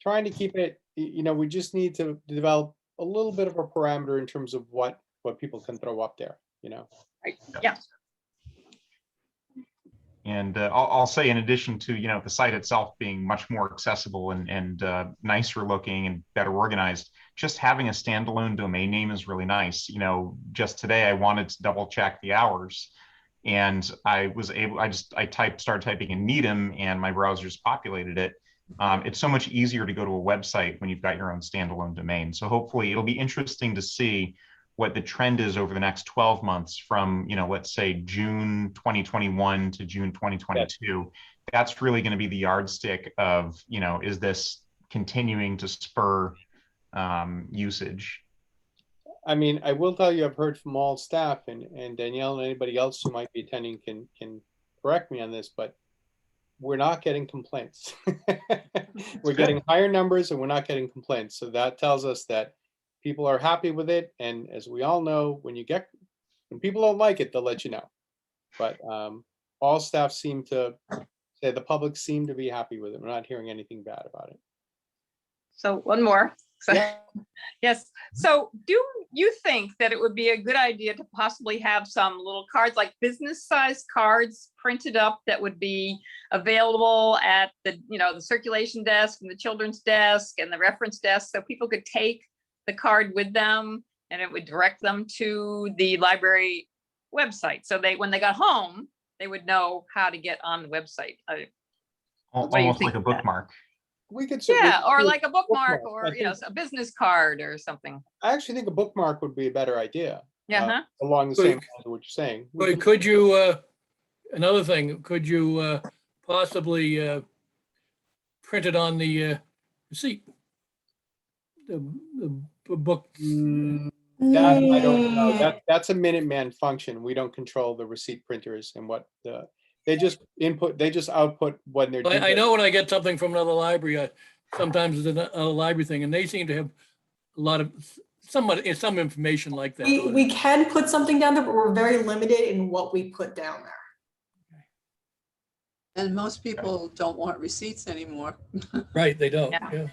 trying to keep it, we just need to develop a little bit of a parameter in terms of what people can throw up there, Right. Yeah. And I'll say, in addition to the site itself being much more accessible and nicer looking and better organized, just having a standalone domain name is really nice. Just today I wanted to double check the hours, and I was able. I started typing in Needham, and my browser just populated it. It's so much easier to go to a website when you've got your own standalone domain. So hopefully it'll be interesting to see what the trend is over the next 12 months from, let's say June 2021 to June 2022. That's really going to be the yardstick of, is this continuing to spur usage? I mean, I will tell you, I've heard from all staff, and Danielle and anybody else who might be attending can correct me on this, but we're not getting complaints. We're getting higher numbers and we're not getting complaints. So that tells us that people are happy with it. And as we all know, when people don't like it, they'll let you know. But all staff seem to say, the public seem to be happy with it. We're not hearing anything bad about it. So one more. So, Yeah. yes. So do you think that it would be a good idea to possibly have some little cards, like business-sized cards printed up that would be available at the, the circulation desk and the children's desk and the reference desk, so people could take the card with them and it would direct them to the library website. So when they got home, they would know how to get on the website. What do you Almost think like a of that? bookmark. We could or like a bookmark or, I think- a business card or something. I actually think a bookmark would be a better idea. Yeah. Along the But- same lines of what you're saying. We But can- could you, another thing, could you possibly print it on the receipt? The book, That I don't know. That's a Minuteman function. We don't control the receipt printers and they just output when they're. I know when I get something from another library, sometimes it's a library thing, and they seem to have a lot of, some information like that. We can put something down there, but we're very limited in what we put down there. And most people don't want receipts anymore. Right, they don't, Yeah. yeah.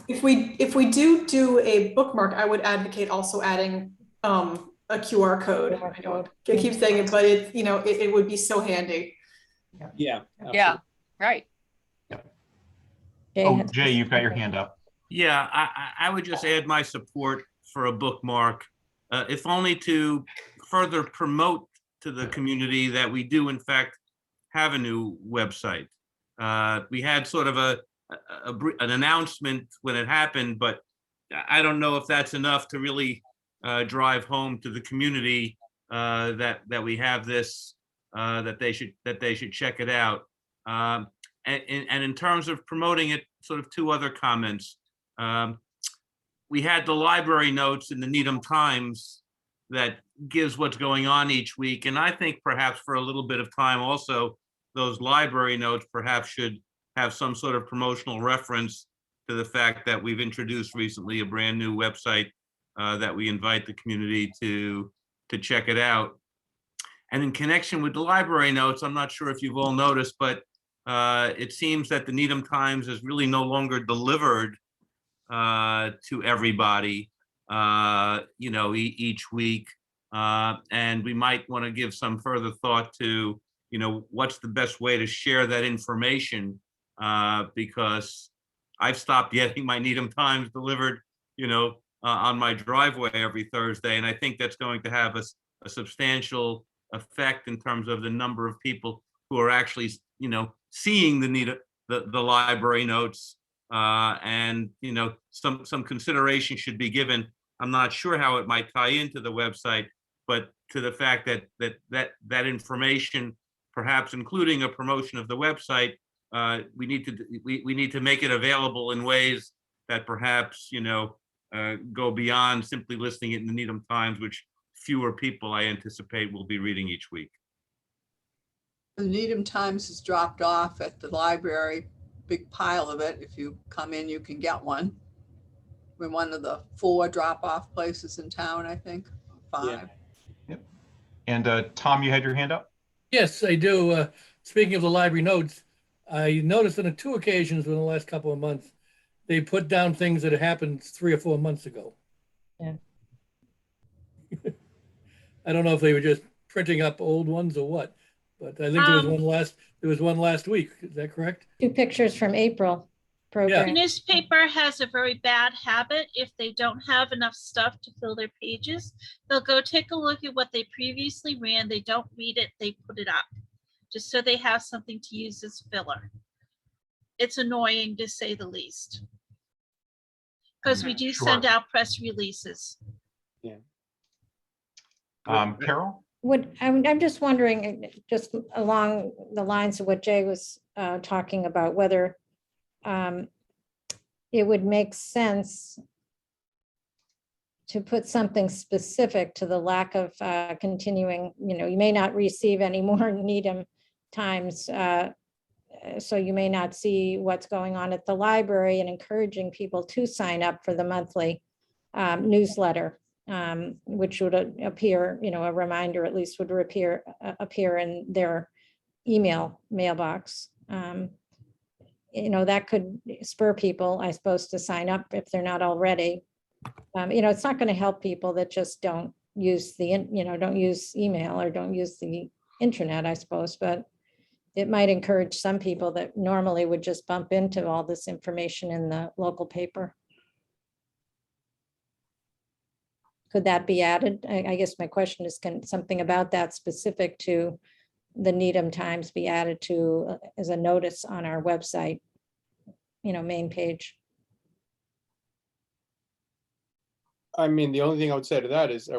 If we do a bookmark, I would advocate also adding a QR code. I keep saying it, but it would be so handy. Yeah. Yeah, right. Jay, you've got your hand up. Yeah, I would just add my support for a bookmark, if only to further promote to the community that we do in fact have a new website. We had sort of an announcement when it happened, but I don't know if that's enough to really drive home to the community that we have this, that they should check it out. And in terms of promoting it, sort of two other comments. We had the library notes in the Needham Times that gives what's going on each week. And I think perhaps for a little bit of time also, those library notes perhaps should have some sort of promotional reference to the fact that we've introduced recently a brand new website that we invite the community to check it out. And in connection with the library notes, I'm not sure if you've all noticed, but it seems that the Needham Times is really no longer delivered to everybody, each week. And we might want to give some further thought to, what's the best way to share that information, because I've stopped getting my Needham Times delivered, on my driveway every Thursday. And I think that's going to have a substantial effect in terms of the number of people who are actually, seeing the library notes, and some consideration should be given. I'm not sure how it might tie into the website, but to the fact that information, perhaps including a promotion of the website, we need to make it available in ways that perhaps go beyond simply listing it in the Needham Times, which fewer people I anticipate will be reading each week. The Needham Times has dropped off at the library, big pile of it. If you come in, you can get one. We're one of the 4 drop-off places in town, I think, 5. Yeah. Yep. And Tom, you had your hand up? Yes, I do. Speaking of the library notes, I noticed on 2 occasions in the last couple of months, they put down things that had happened 3 or 4 months ago. Yeah. I don't know if they were just printing up old ones or what, but I think there was one last week. Is that correct? 2 pictures from April program. The newspaper has a very bad habit. If they don't have enough stuff to fill their pages, they'll go take a look at what they previously ran. They don't read it, they put it up, just so they have something to use as filler. it's annoying to say the least. Because we do Sure. send out press releases. Carol? I'm just wondering, just along the lines of what Jay was talking about, whether it would make sense to put something specific to the lack of continuing, you may not receive any more Needham times. So you may not see what's going on at the library, and encouraging people to sign up for the monthly newsletter, which would appear, a reminder at least would appear in their email mailbox. That could spur people, I suppose, to sign up if they're not already. It's not going to help people that just don't use don't use email or don't use the internet, I suppose, but it might encourage some people that normally would just bump into all this information in the local paper. Could that be added? I guess my question is, can something about that specific to the Needham Times be added to as a notice on our website, main page? I mean, the only thing I would say to that is,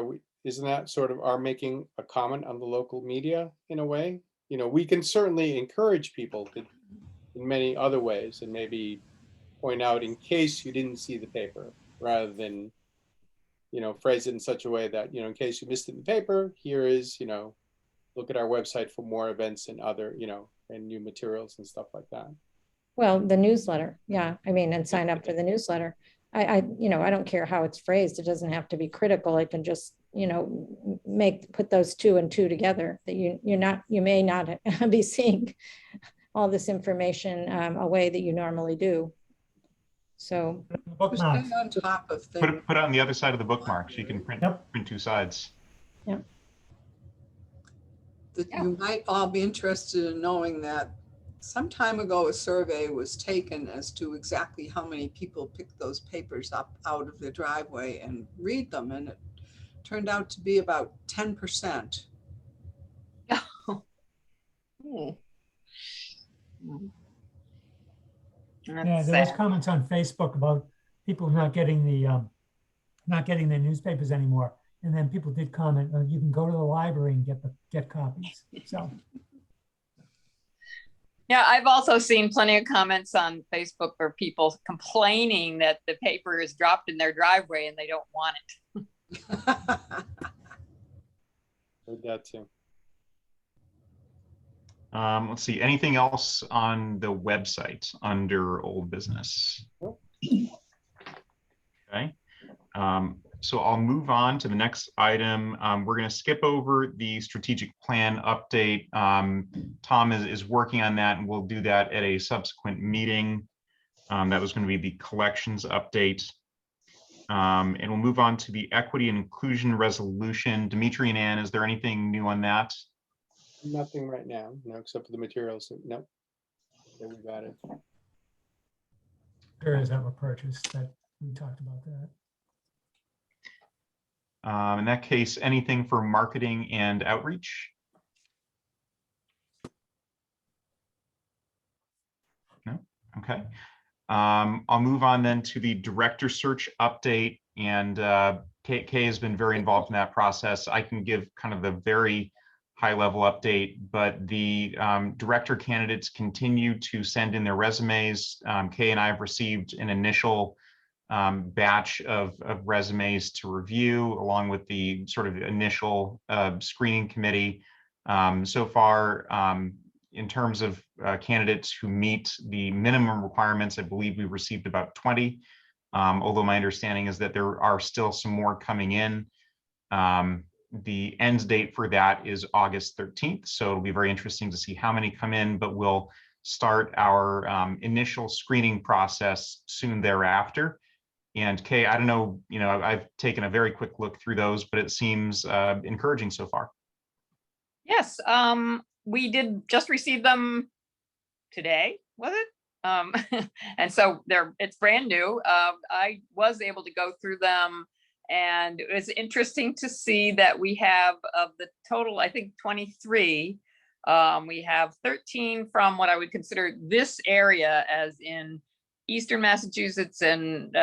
isn't that sort of our making a comment on the local media in a way? We can certainly encourage people to, in many other ways, and maybe point out in case you didn't see the paper, rather than, phrase it in such a way that, in case you missed it in the paper, here is, look at our website for more events and other, and new materials and stuff like that. Well, the newsletter, yeah, and sign up for the newsletter. I don't care how it's phrased. It doesn't have to be critical. I can just, put those two and two together, that you may not be seeing all this information a way that you normally do. So Bookmarks. On top of Put things. it on the other side of the bookmark so you can print two sides. That you might all be interested in knowing that some time ago, a survey was taken as to exactly how many people pick those papers up out of their driveway and read them. And it turned out to be about 10%. Yeah, there was comments on Facebook about people not getting their newspapers anymore. And then people did comment, you can go to the library and get copies. So. Yeah, I've also seen plenty of comments on Facebook for people complaining that the paper is dropped in their driveway and they don't want it. Heard that too. Let's see, anything else on the website under old business? Okay. So I'll move on to the next item. We're going to skip over the strategic plan update. Tom is working on that, and we'll do that at a subsequent meeting. That was going to be the collections update. And we'll move on to the equity and inclusion resolution. Dimitri and Ann, is there anything new on that? Nothing right now, no, except for the materials. Nope. We got it. There is that were purchased that we talked about that. In that case, anything for marketing and outreach? No? Okay. I'll move on then to the director search update, and Kay has been very involved in that process. I can give kind of the very high level update, but the director candidates continue to send in their resumes. Kay and I have received an initial batch of resumes to review, along with the sort of initial screening committee. So far, in terms of candidates who meet the minimum requirements, I believe we received about 20, although my understanding is that there are still some more coming in. The end date for that is August 13th, so it'll be very interesting to see how many come in, but we'll start our initial screening process soon thereafter. And Kay, I don't know, I've taken a very quick look through those, but it seems encouraging so far. Yes, we did just receive them today, was it? And so it's brand new. I was able to go through them, and it was interesting to see that we have, of the total, I think 23, We have 13 from what I would consider this area, as in Eastern Massachusetts and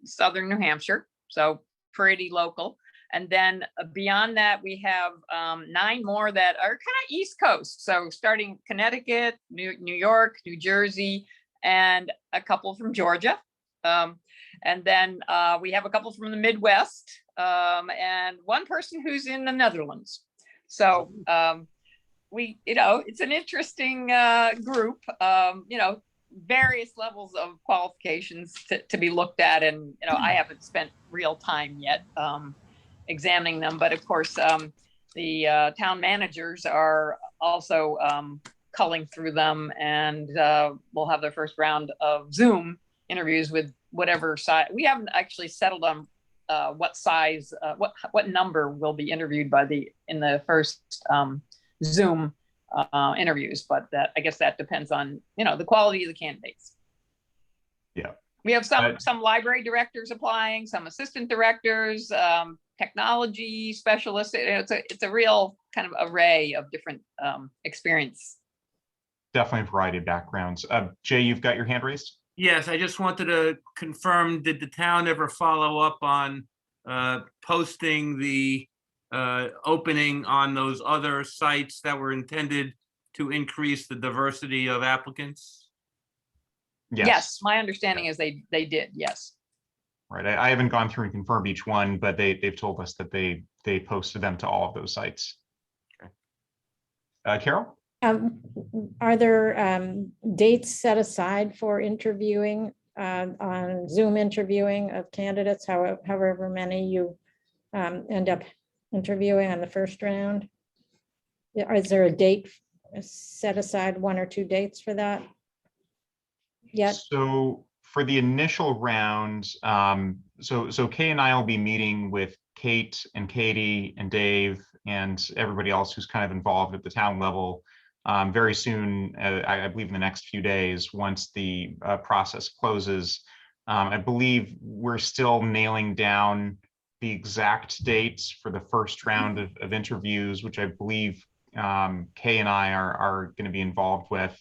Southern New Hampshire. So pretty local. And then beyond that, we have 9 more that are kind of East Coast. So starting Connecticut, New York, New Jersey, and a couple from Georgia. And then we have a couple from the Midwest, and one person who's in the Netherlands. So it's an interesting group, various levels of qualifications to be looked at. And, I haven't spent real time yet examining them, but of course, the town managers are also culling through them, and we'll have their first round of Zoom interviews with whatever size. We haven't actually settled on what size, what number will be interviewed in the first Zoom interviews, but I guess that depends on the quality of the candidates. Yeah, we have some library directors applying, some assistant directors, technology specialists. It's a real kind of array of different experience. Definitely a variety of backgrounds. Jay, you've got your hand raised. Yes, I just wanted to confirm, did the town ever follow up on posting the opening on those other sites that were intended to increase the diversity of applicants? Yes, my understanding is they did, yes. Right, I haven't gone through and confirmed each one, but they've told us that they posted them to all of those sites. Okay. Carol? Are there dates set aside for interviewing, on Zoom interviewing of candidates, however many you end up interviewing on the first round? Is there a date set aside, 1 or 2 dates for that yet? So for the initial round, so Kay and I will be meeting with Kate and Katie and Dave and everybody else who's kind of involved at the town level very soon, I believe in the next few days, once the process closes. I believe we're still nailing down the exact dates for the first round of interviews, which I believe Kay and I are going to be involved with.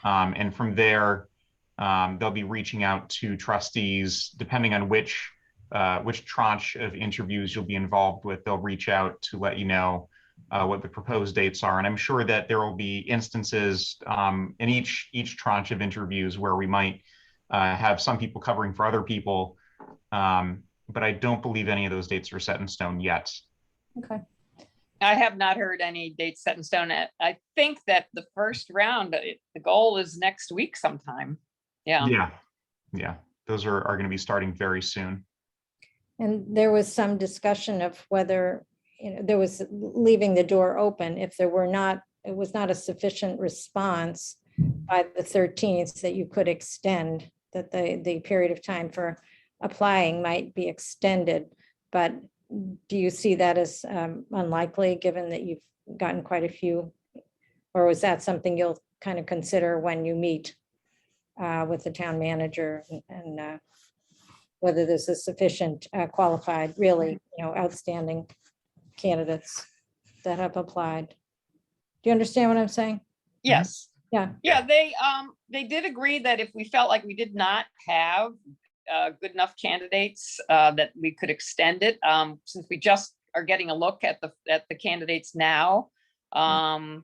And from there, they'll be reaching out to trustees, depending on which tranche of interviews you'll be involved with. They'll reach out to let you know what the proposed dates are. And I'm sure that there will be instances in each tranche of interviews where we might have some people covering for other people. But I don't believe any of those dates are set in stone yet. Okay. I have not heard any dates set in stone. I think that the first round, the goal is next week sometime. Yeah. Those are going to be starting very soon. And there was some discussion of whether, there was leaving the door open if it was not a sufficient response by the 13th, that you could extend, that the period of time for applying might be extended. But do you see that as unlikely, given that you've gotten quite a few? Or was that something you'll kind of consider when you meet with the town manager, and whether this is sufficient qualified, really, outstanding candidates that have applied? Do you understand what I'm saying? Yes. Yeah. They did agree that if we felt like we did not have good enough candidates, that we could extend it, since we just are getting a look at the candidates now. And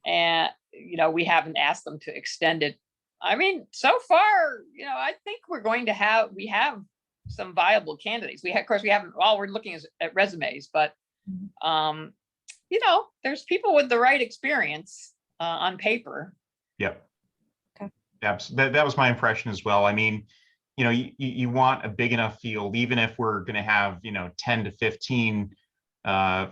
we haven't asked them to extend it. I mean, so far, I think we have some viable candidates. Of course, we haven't, all we're looking at resumes, but there's people with the right experience on paper. Yep. Okay. That was my impression as well. I mean, you want a big enough field, even if we're going to have 10 to 15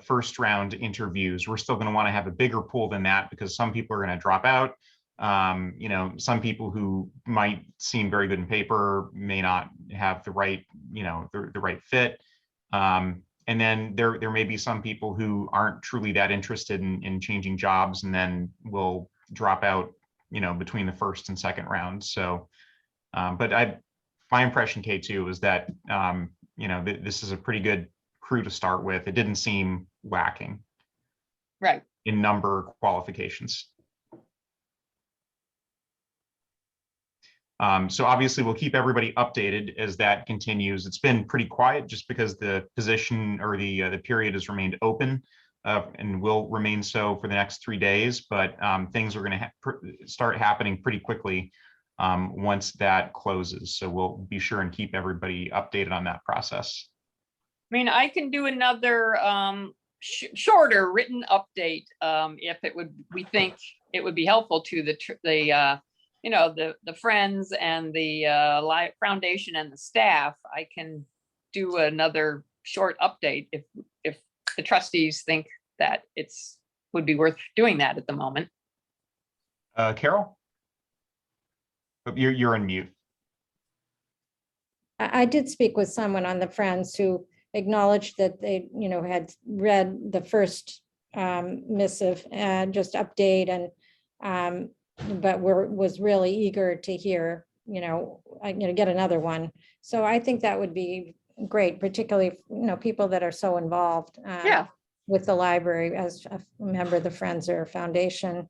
first round interviews, we're still going to want to have a bigger pool than that, because some people are going to drop out. Some people who might seem very good in paper may not have the right, the right fit. And then there may be some people who aren't truly that interested in changing jobs, and then will drop out, between the first and second round. So, but my impression, K2, was that, this is a pretty good crew to start with. It didn't seem lacking. Right. in number qualifications. So obviously we'll keep everybody updated as that continues. It's been pretty quiet just because the position or the period has remained open and will remain so for the next 3 days, but things are going to start happening pretty quickly once that closes. So we'll be sure and keep everybody updated on that process. I mean, I can do another shorter written update if we think it would be helpful to the friends and the foundation and the staff. I can do another short update if the trustees think that would be worth doing that at the moment. Carol, you're on mute. I did speak with someone on the Friends who acknowledged that they, had read the first missive and just update and but was really eager to hear, get another one. So I think that would be great, particularly, people that are so involved with the library as a member of the Friends or Foundation.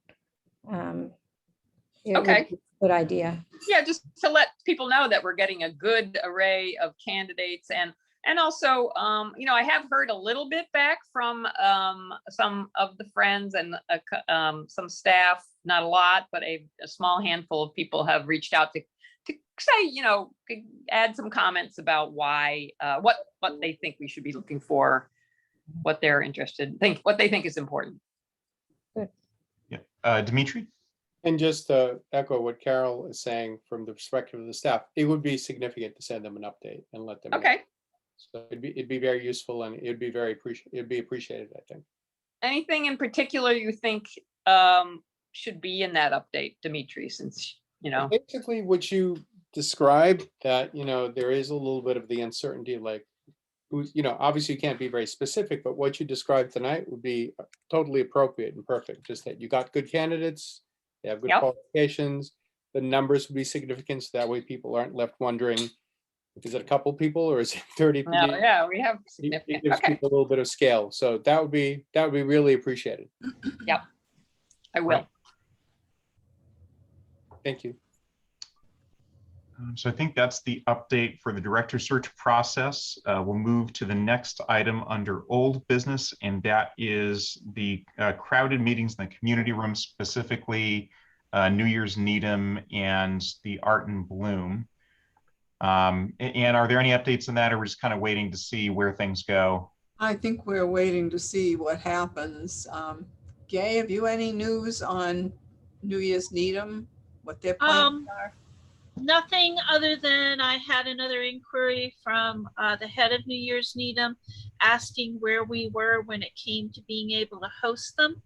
Okay. Good idea. Yeah, just to let people know that we're getting a good array of candidates and also, I have heard a little bit back from some of the Friends and some staff, not a lot, but a small handful of people have reached out to say, add some comments about why, what they think we should be looking for, what they're interested in, what they think is important. Good. Yeah, Dimitri? And just to echo what Carol is saying from the perspective of the staff, it would be significant to send them an update and let them know. Okay. So it'd be very useful and it'd be appreciated, I think. Anything in particular you think should be in that update, Dimitri, since, Basically what you described, that, there is a little bit of the uncertainty, like, obviously you can't be very specific, but what you described tonight would be totally appropriate and perfect. Just that you got good candidates, they have good qualifications, the numbers would be significant, so that way people aren't left wondering, is it a couple people or is it 30 people? No, yeah, we have significant. It gives people a little bit of scale. So that would be really appreciated. Yep, I will. Thank you. So I think that's the update for the director search process. We'll move to the next item under old business, and that is the crowded meetings in the community room, specifically New Year's Needham and the Art and Bloom. And are there any updates on that, or we're just kind of waiting to see where things go? I think we're waiting to see what happens. Gay, have you any news on New Year's Needham, what their plans are? Nothing other than I had another inquiry from the head of New Year's Needham asking where we were when it came to being able to host them.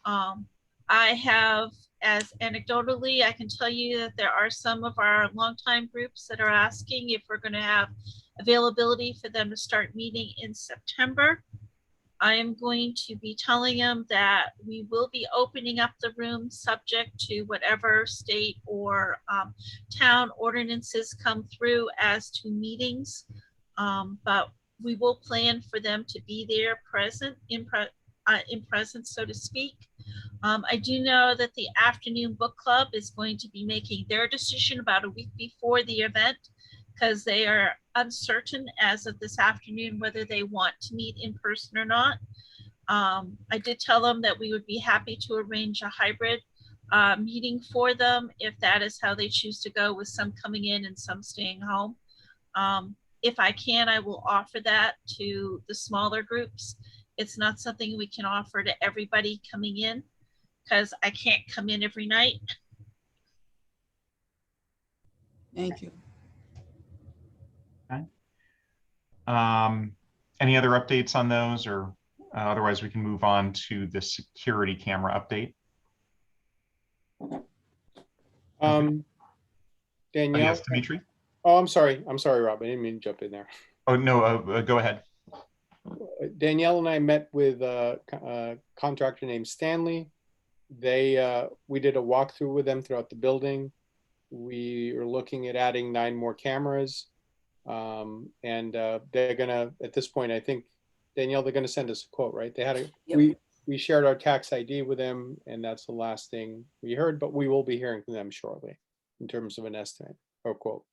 I have, as anecdotally, I can tell you that there are some of our longtime groups that are asking if we're going to have availability for them to start meeting in September. I am going to be telling them that we will be opening up the room subject to whatever state or town ordinances come through as to meetings. But we will plan for them to be there present, in presence, so to speak. I do know that the afternoon book club is going to be making their decision about a week before the event, because they are uncertain as of this afternoon whether they want to meet in person or not. I did tell them that we would be happy to arrange a hybrid meeting for them if that is how they choose to go, with some coming in and some staying home. If I can, I will offer that to the smaller groups. It's not something we can offer to everybody coming in, because I can't come in every night. Thank you. Okay. Any other updates on those, or otherwise we can move on to the security camera update? Danielle? Yes, Dimitri? Oh, I'm sorry, Rob. I didn't mean to jump in there. Oh, no, go ahead. Danielle and I met with a contractor named Stanley. We did a walkthrough with them throughout the building. We are looking at adding 9 more cameras. And they're gonna, at this point, I think, Danielle, they're gonna send us a quote, right? They had a, Yep. we shared our tax ID with them, and that's the last thing we heard, but we will be hearing from them shortly in terms of an estimate or quote.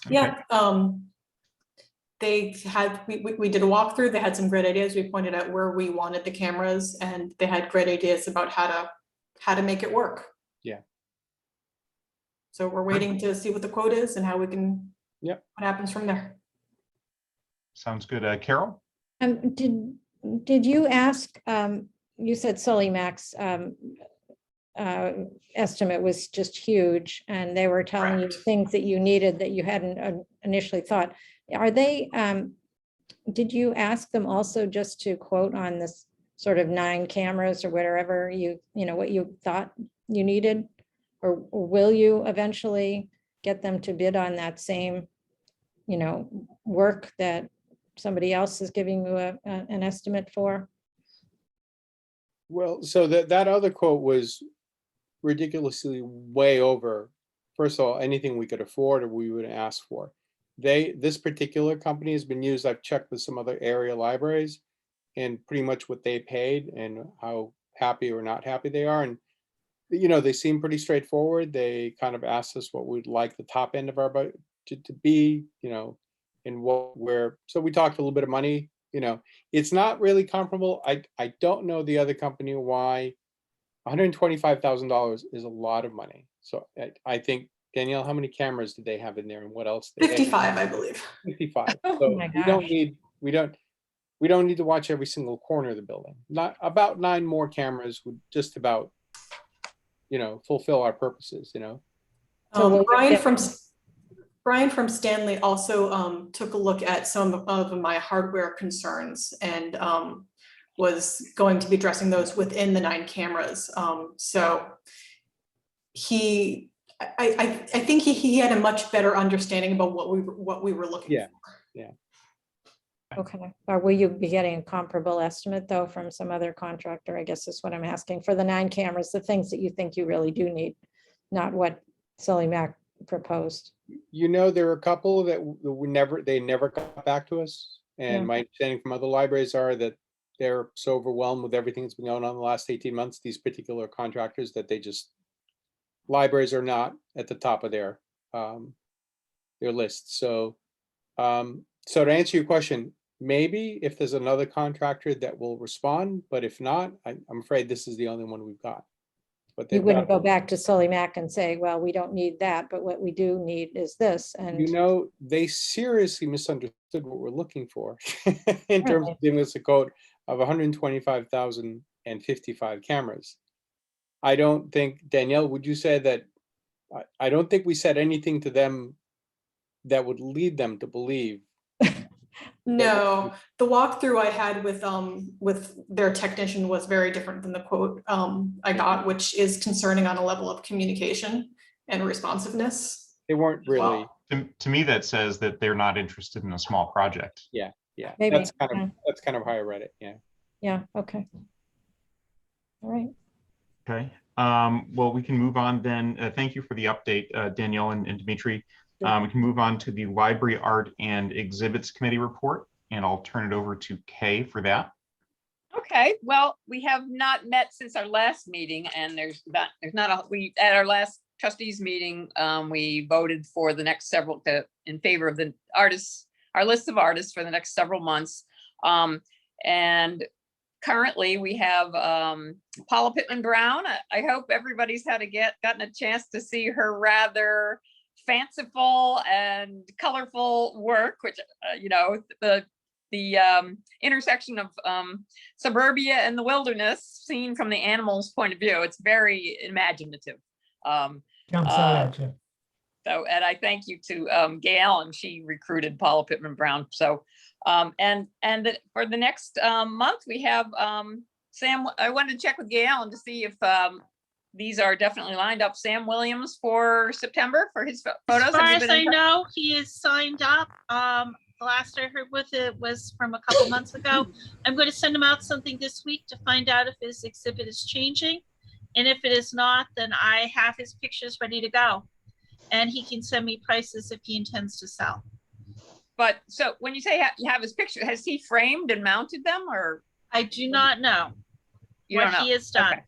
Yeah, they had, we did a walkthrough, they had some great ideas, we pointed out where we wanted the cameras, and they had great ideas about how to make it work. Yeah. So we're waiting to see what the quote is and how we can, Yep. what happens from there. Sounds good. Carol? Did you ask, you said Solimac's estimate was just huge, and they were telling you Correct. things that you needed that you hadn't initially thought. Are they, did you ask them also just to quote on this sort of 9 cameras or whatever you know, what you thought you needed? Or will you eventually get them to bid on that same, you know, work that somebody else is giving you an estimate for? Well, so that other quote was ridiculously way over, first of all, anything we could afford or we would ask for. This particular company has been used, I've checked with some other area libraries, and pretty much what they paid and how happy or not happy they are. And, you know, they seem pretty straightforward. They kind of asked us what we'd like the top end of our budget to be, you know, and so we talked a little bit of money, you know, it's not really comparable. I don't know the other company why $125,000 is a lot of money. So I think, Danielle, how many cameras did they have in there and what else? 55, I believe. 55. Oh So my we don't gosh. need, we don't need to watch every single corner of the building. Not about 9 more cameras would just about, you know, fulfill our purposes, you know. So will you Brian from Stanley also took a look at some of my hardware concerns and was going to be addressing those within the 9 cameras. So I think he had a much better understanding about what we were looking Yeah. for. Yeah. Okay, or will you be getting a comparable estimate though from some other contractor? I guess is what I'm asking for the 9 cameras, the things that you think you really do need, not what Mac proposed. You know, there are a couple that they never got back to us. And Yeah. my understanding from other libraries are that they're so overwhelmed with everything that's been going on the last 18 months, these particular contractors, that libraries are not at the top of their list. So, so to answer your question, maybe if there's another contractor that will respond, but if not, I'm afraid this is the only one we've got. But You wouldn't go back to Mac and say, well, we don't need that, but what we do need is this. And you know, they seriously misunderstood what we're looking for in terms of giving us a quote of 125,055 cameras. I don't think, Danielle, would you say that? I don't think we said anything to them that would lead them to believe. No, the walkthrough I had with their technician was very different than the quote I got, which is concerning on a level of communication and responsiveness. They weren't really. To me, that says that they're not interested in a small project. Yeah. maybe That's kind of how I read it. Yeah. Yeah. Okay. All right. Okay. Well, we can move on then. Thank you for the update, Danielle and Dimitri. We can move on to the Library Art and Exhibits Committee report, and I'll turn it over to Kay for that. Okay, well, we have not met since our last meeting, and we at our last trustees meeting, we voted for the next several in favor of the artists, our list of artists for the next several months. And currently we have Paula Pittman Brown. I hope everybody's gotten a chance to see her rather fanciful and colorful work, which you know, the intersection of suburbia and the wilderness seen from the animal's point of view. It's very imaginative. Jumps out at you. So, and I thank you to Gail, and she recruited Paula Pittman Brown. So, for the next month we have Sam. I wanted to check with Gail and to see if these are definitely lined up. Sam Williams for September for his photos. As far as I know, he is signed up. The last I heard with it was from a couple months ago. I'm going to send him out something this week to find out if his exhibit is changing. And if it is not, then I have his pictures ready to go. And he can send me prices if he intends to sell. But so when you say you have his picture, has he framed and mounted them, or? I do not know You what don't know? he has done. Okay.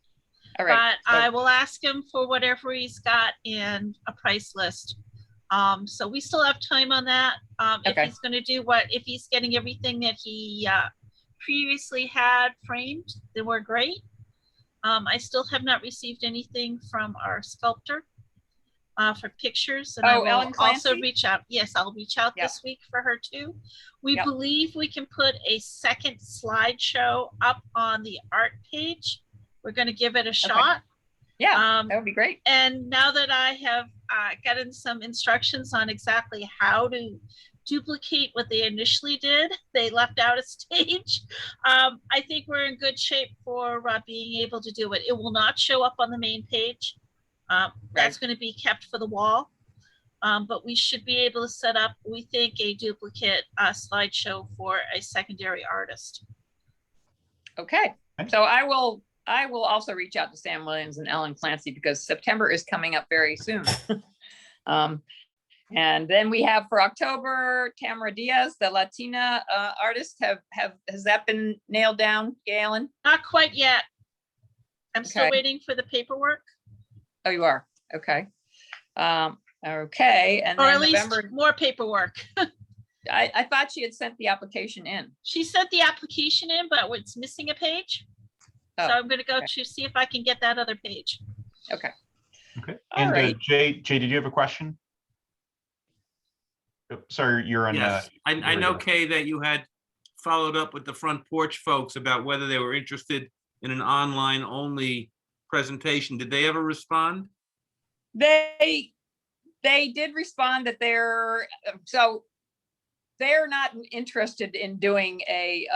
All right. But So- I will ask him for whatever he's got in a price list. So we still have time on that. If Okay. he's gonna do if he's getting everything that he previously had framed, then we're great. I still have not received anything from our sculptor for pictures. And I Oh, will Ellen also Clancy? reach out. Yes, I'll reach out Yep. this week for her too. We Yep. believe we can put a second slideshow up on the art page. We're gonna give it a shot. Yeah, that would be great. And now that I have gotten some instructions on exactly how to duplicate what they initially did, they left out a stage. I think we're in good shape for being able to do it. It will not show up on the main page. That's going to be kept for the wall. But we should be able to set up, we think, a duplicate slideshow for a secondary artist. Okay, so I will also reach out to Sam Williams and Ellen Clancy because September is coming up very soon. And then we have for October, Tamara Diaz, the Latina artist. Has that been nailed down, Galen? Not quite yet. I'm still Okay. waiting for the paperwork. Oh, you are? Okay. Okay, and Or then at least November, more paperwork. I thought she had sent the application in. She sent the application in, but it's missing a page. So Oh, I'm gonna go okay. to see if I can get that other page. Okay. Okay. All And right. Jay, did you have a question? Oh, sorry, you're on. Yes, I there we know, go. Kay, that you had followed up with the front porch folks about whether they were interested in an online only presentation. Did they ever respond? They did respond that they're not interested in doing a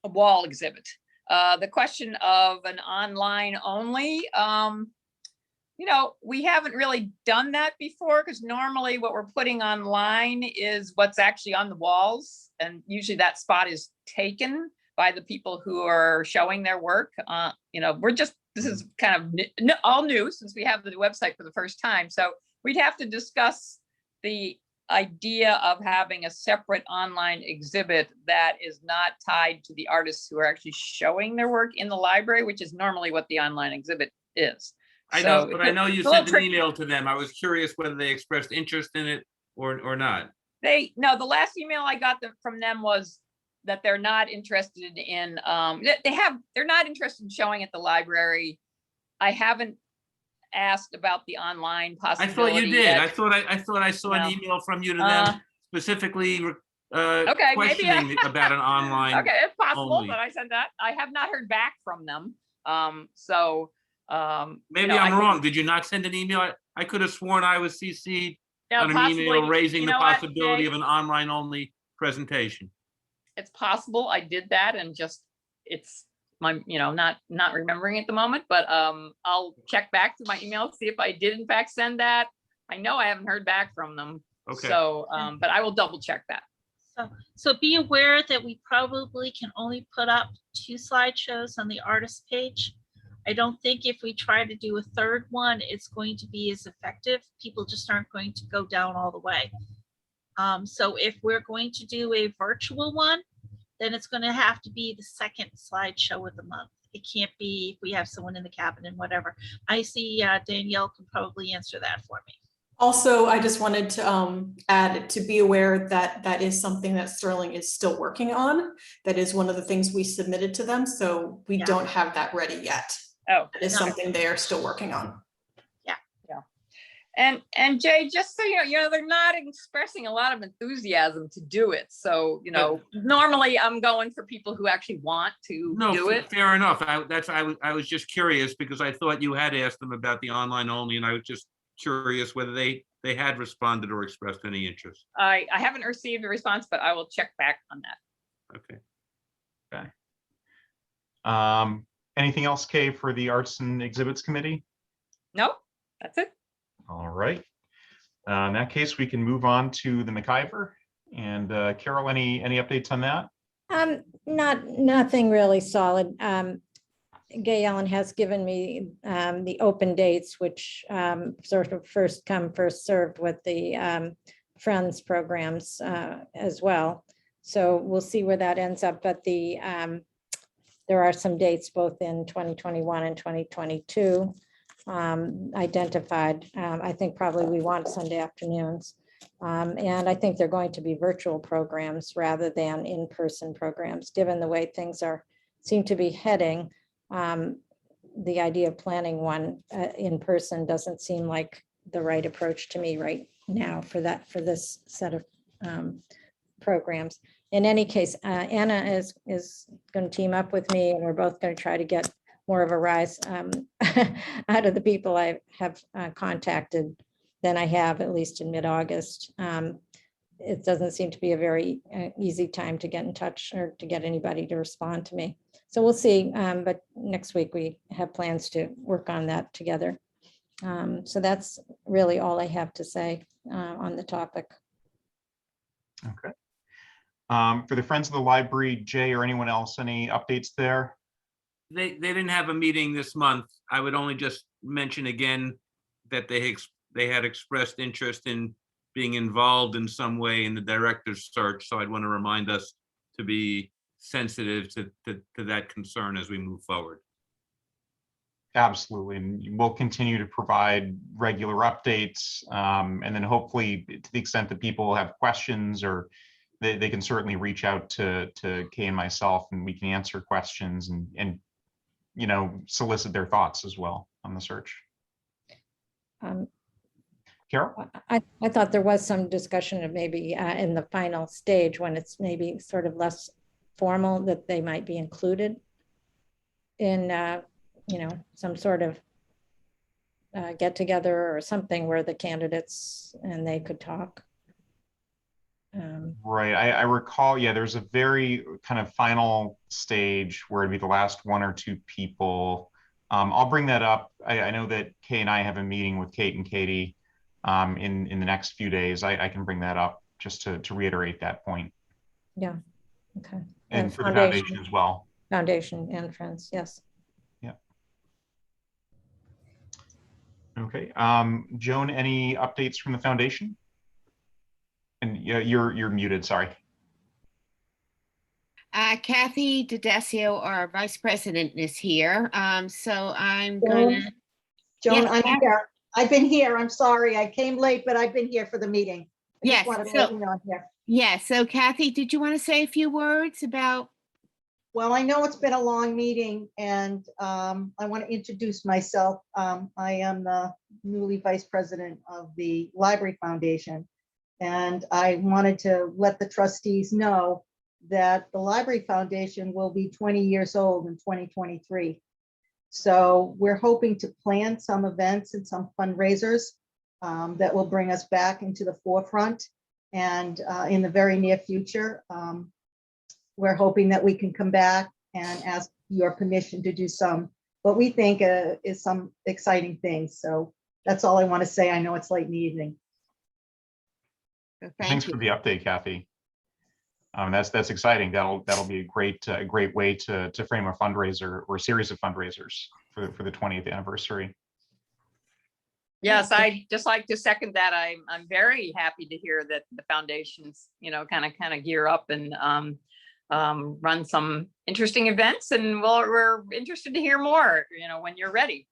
wall exhibit. The question of an online only, we haven't really done that before because normally what we're putting online is what's actually on the walls. And usually that spot is taken by the people who are showing their work. This is kind of all new since we have the website for the first time. So we'd have to discuss the idea of having a separate online exhibit that is not tied to the artists who are actually showing their work in the library, which is normally what the online exhibit is. I know, So but I know you it's a little sent an tricky. email to them. I was curious whether they expressed interest in it or not. The last email I got from them was that they're not interested in, they're not interested in showing at the library. I haven't asked about the online I possibility. thought you did. yet. I thought I saw No. an email from you to them specifically Okay, maybe questioning about an online. Okay, it's possible only. that I said that. I have not heard back from them. Maybe I'm wrong. Did you not send an email? I could have sworn I was CC'd on an email raising the possibility of an online only presentation. It's possible I did that and just it's my not remembering at the moment, but I'll check back to my email, see if I did in fact send that. I know I haven't heard back from them. Okay. So but I will double check that. So be aware that we probably can only put up 2 slideshows on the artist page. I don't think if we try to do a third one, it's going to be as effective. People just aren't going to go down all the way. So if we're going to do a virtual one, then it's going to have to be the second slideshow of the month. It can't be if we have someone in the cabin and whatever. I see Danielle can probably answer that for me. Also, I just wanted to add to be aware that that is something that Sterling is still working on. That is one of the things we submitted to them. So we don't have that ready yet. Oh, it is something they are still working on. And Jay, just so you know, they're not expressing a lot of enthusiasm to do it. So, normally I'm going for people who actually want to do it. Fair enough. I was just curious because I thought you had asked them about the online only, and I was just curious whether they had responded or expressed any interest. I haven't received a response, but I will check back on that. Okay. Anything else, Kay, for the Arts and Exhibits Committee? Nope, that's it. All right. In that case, we can move on to the McIver. And Carol, any updates on that? Nothing really solid. Gay Ellen has given me the open dates, which sort of first come, first served with the Friends programs as well. So we'll see where that ends up, but there are some dates both in 2021 and 2022 identified. I think probably we want Sunday afternoons. And I think they're going to be virtual programs rather than in-person programs, given the way things seem to be heading. The idea of planning one in person doesn't seem like the right approach to me right now for this set of programs. In any case, Anna is going to team up with me, and we're both going to try to get more of a rise out of the people I have contacted than I have, at least in mid-August. It doesn't seem to be a very easy time to get in touch or to get anybody to respond to me. So we'll see, but next week we have plans to work on that together. So that's really all I have to say on the topic. Okay. For the Friends of the Library, Jay or anyone else, any updates there? They didn't have a meeting this month. I would only just mention again that they had expressed interest in being involved in some way in the director's search. So I'd want to remind us to be sensitive to that concern as we move forward. Absolutely, and we'll continue to provide regular updates, and then hopefully, to the extent that people have questions, or they can certainly reach out to Kay and myself, and we can answer questions and you know, solicit their thoughts as well on the search. Carol? I thought there was some discussion of maybe in the final stage, when it's maybe sort of less formal, that they might be included in you know, some sort of get together or something where the candidates and they could talk. Right, I recall, yeah, there's a very kind of final stage where it'd be the last one or two people. I'll bring that up. I know that Kay and I have a meeting with Kate and Katie in the next few days. I can bring that up just to reiterate that point. Yeah, okay. And for the foundation as well. Foundation and Friends, yes. Yeah. Okay, Joan, any updates from the foundation? And you're muted, sorry. Kathy D'Addacio, our vice president, is here. So I'm gonna. Joan, Yes, I'm Kathy. here. I've been here. I'm sorry. I came late, but I've been here for the meeting. I just Yes, wanted to so- let you know I'm here. Yeah, so Kathy, did you want to say a few words about? Well, I know it's been a long meeting, and I want to introduce myself. I am the newly vice president of the Library Foundation. And I wanted to let the trustees know that the Library Foundation will be 20 years old in 2023. So we're hoping to plan some events and some fundraisers that will bring us back into the forefront. And in the very near future, we're hoping that we can come back and ask your permission to do some, what we think is some exciting things. So that's all I want to say. I know it's late in the evening. Thanks for the update, Kathy. That's exciting. That'll be a great way to frame a fundraiser or a series of fundraisers for the 20th anniversary. Yes, I just like to second that. I'm very happy to hear that the foundations, you know, kind of gear up and run some interesting events, and we're interested to hear more, you know, when you're ready.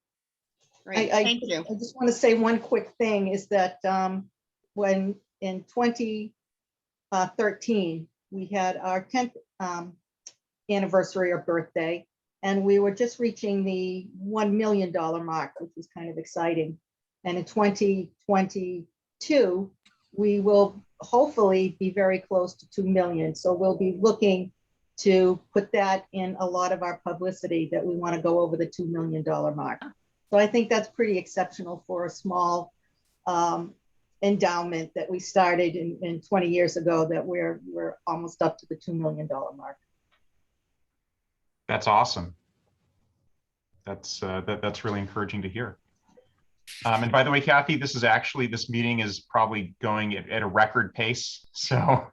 Great, I thank you. just want to say one quick thing is that when in 2013, we had our 10th anniversary or birthday, and we were just reaching the $1 million mark, which was kind of exciting. And in 2022, we will hopefully be very close to 2 million. So we'll be looking to put that in a lot of our publicity, that we want to go over the $2 million mark. So I think that's pretty exceptional for a small endowment that we started in 20 years ago, that we're almost up to the $2 million mark. That's awesome. That's really encouraging to hear. And by the way, Kathy, this meeting is probably going at a record pace. So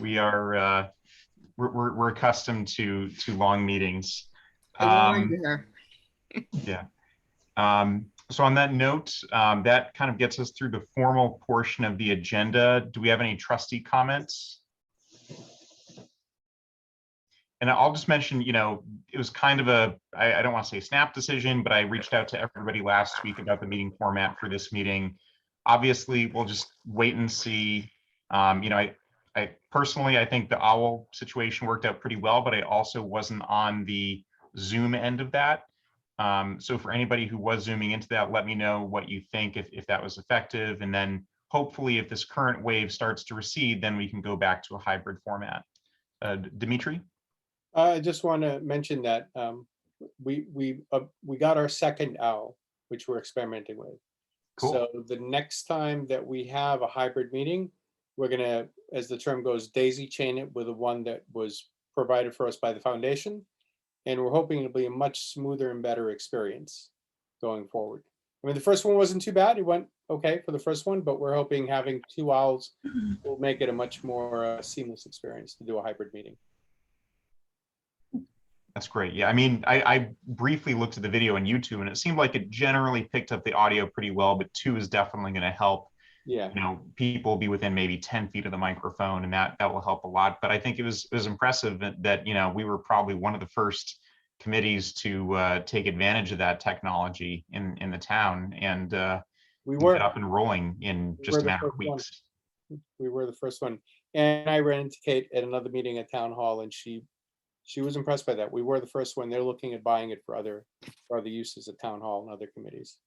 we're accustomed to long meetings. Yeah. So on that note, that kind of gets us through the formal portion of the agenda. Do we have any trustee comments? And I'll just mention, it was kind of I don't want to say snap decision, but I reached out to everybody last week about the meeting format for this meeting. Obviously, we'll just wait and see. I personally, I think the OWL situation worked out pretty well, but I also wasn't on the Zoom end of that. So for anybody who was Zooming into that, let me know what you think, if that was effective. And then hopefully if this current wave starts to recede, then we can go back to a hybrid format. Dimitri? I just want to mention that we got our second owl, which we're experimenting with. Cool. So the next time that we have a hybrid meeting, we're gonna, as the term goes, daisy chain it with the one that was provided for us by the foundation. And we're hoping it'll be a much smoother and better experience going forward. I mean, the first one wasn't too bad. It went okay for the first one, but we're hoping having two owls will make it a much more seamless experience to do a hybrid meeting. That's great. Yeah, I mean, I briefly looked at the video on YouTube and it seemed like it generally picked up the audio pretty well, but two is definitely going to help. Yeah. People be within maybe 10 feet of the microphone, and that will help a lot. But I think it was impressive that we were probably one of the first committees to take advantage of that technology in the town, and we were get up and rolling in just a matter of weeks. We were the first one, and I ran into Kate at another meeting at town hall, and she was impressed by that. We were the first one. They're looking at buying it for other uses at town hall and other committees.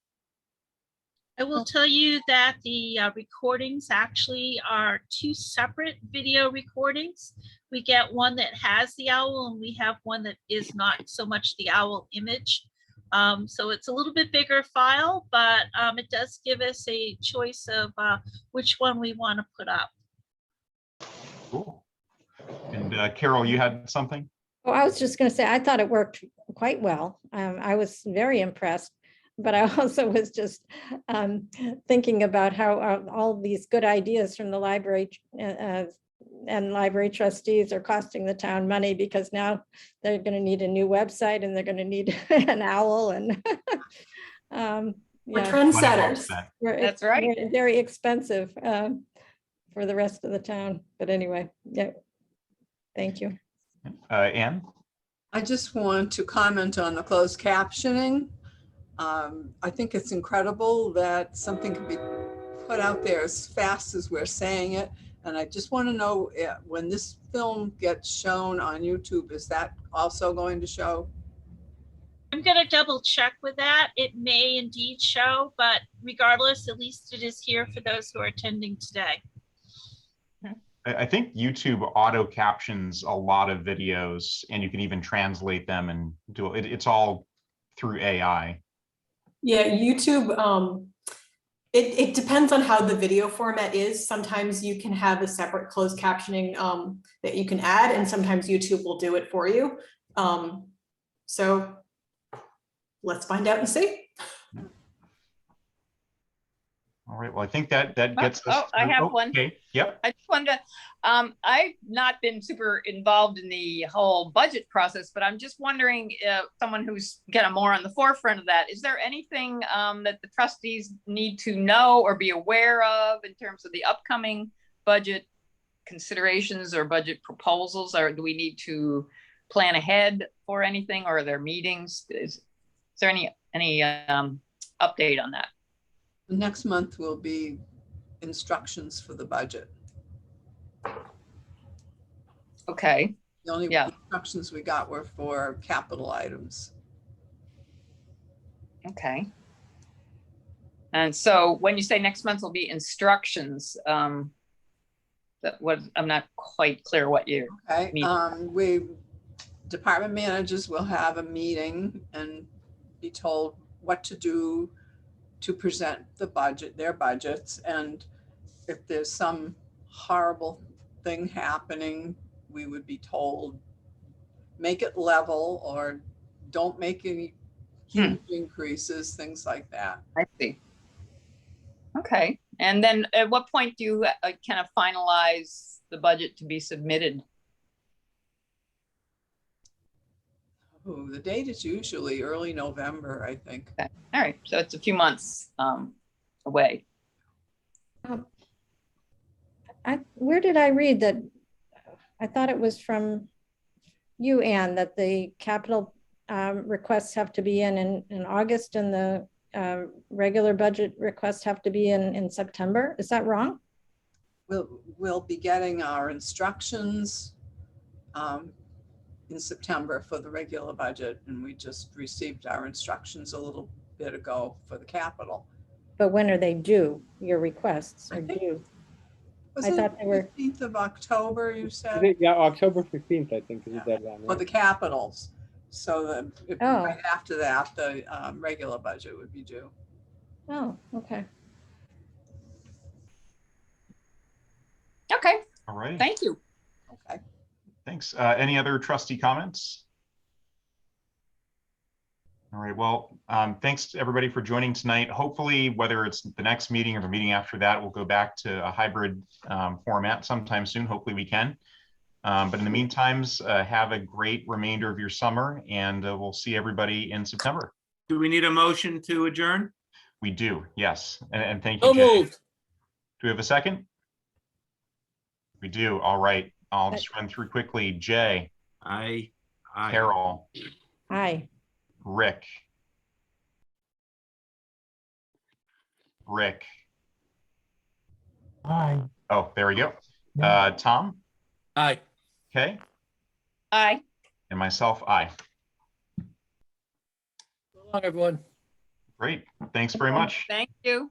I will tell you that the recordings actually are two separate video recordings. We get one that has the owl and we have one that is not so much the owl image. So it's a little bit bigger file, but it does give us a choice of which one we want to put up. Cool. And Carol, you had something? Oh, I was just going to say, I thought it worked quite well. I was very impressed. But I also was just thinking about how all these good ideas from the library and library trustees are costing the town money, because now they're going to need a new website and they're going to need an owl and We're trendsetters. That's right. Very expensive for the rest of the town. But anyway, yeah, thank you. Anne? I just want to comment on the closed captioning. I think it's incredible that something can be put out there as fast as we're saying it. And I just want to know, when this film gets shown on YouTube, is that also going to show? I'm going to double check with that. It may indeed show, but regardless, at least it is here for those who are attending today. I think YouTube auto captions a lot of videos, and you can even translate them and do it. It's all through AI. Yeah, YouTube, it depends on how the video format is. Sometimes you can have a separate closed captioning that you can add, and sometimes YouTube will do it for you. So let's find out and see. All right, well, I think that gets us. Oh, I have one. Okay, yep. I just wanted to, I've not been super involved in the whole budget process, but I'm just wondering, someone who's kind of more on the forefront of that, is there anything that the trustees need to know or be aware of in terms of the upcoming budget considerations or budget proposals? Or do we need to plan ahead for anything, or are there meetings? Is there any update on that? Next month will be instructions for the budget. Okay. The only instructions we got were for capital items. Okay. And so when you say next month will be instructions, that what I'm not quite clear what you mean. Department managers will have a meeting and be told what to do to present the budget, their budgets, and if there's some horrible thing happening, we would be told, make it level or don't make any huge increases, things like that. I see. Okay. And then at what point do you kind of finalize the budget to be submitted? Oh, the date is usually early November, I think. Okay. All right. So it's a few months away. Where did I read that? I thought it was from you, Ann, that the capital requests have to be in August and the regular budget requests have to be in September. Is that wrong? We'll be getting our instructions in September for the regular budget, and we just received our instructions a little bit ago for the capital. But when are they due? Your requests I are think- due. Was I it thought they were- 15th of October, you Is said, it- Yeah, October 15th, I think, is the Yeah. deadline, for right? the capitals? So Oh. right after that, the regular budget would be due. Oh, okay. Okay, All right. thank you. Okay. Thanks. Any other trustee comments? All right, well, thanks to everybody for joining tonight. Hopefully, whether it's the next meeting or the meeting after that, we'll go back to a hybrid format sometime soon. Hopefully we can. But in the meantime, have a great remainder of your summer, and we'll see everybody in September. Do we need a motion to adjourn? We do, yes. And thank you, So Jay. moved. Do we have a second? We do. All right. I'll just run through quickly. Jay, Aye. Carol, Aye. Rick, Aye. oh, there we go. Tom, Aye. okay, Aye. and myself, aye. So long, everyone. Great. Thanks very much. Thank you.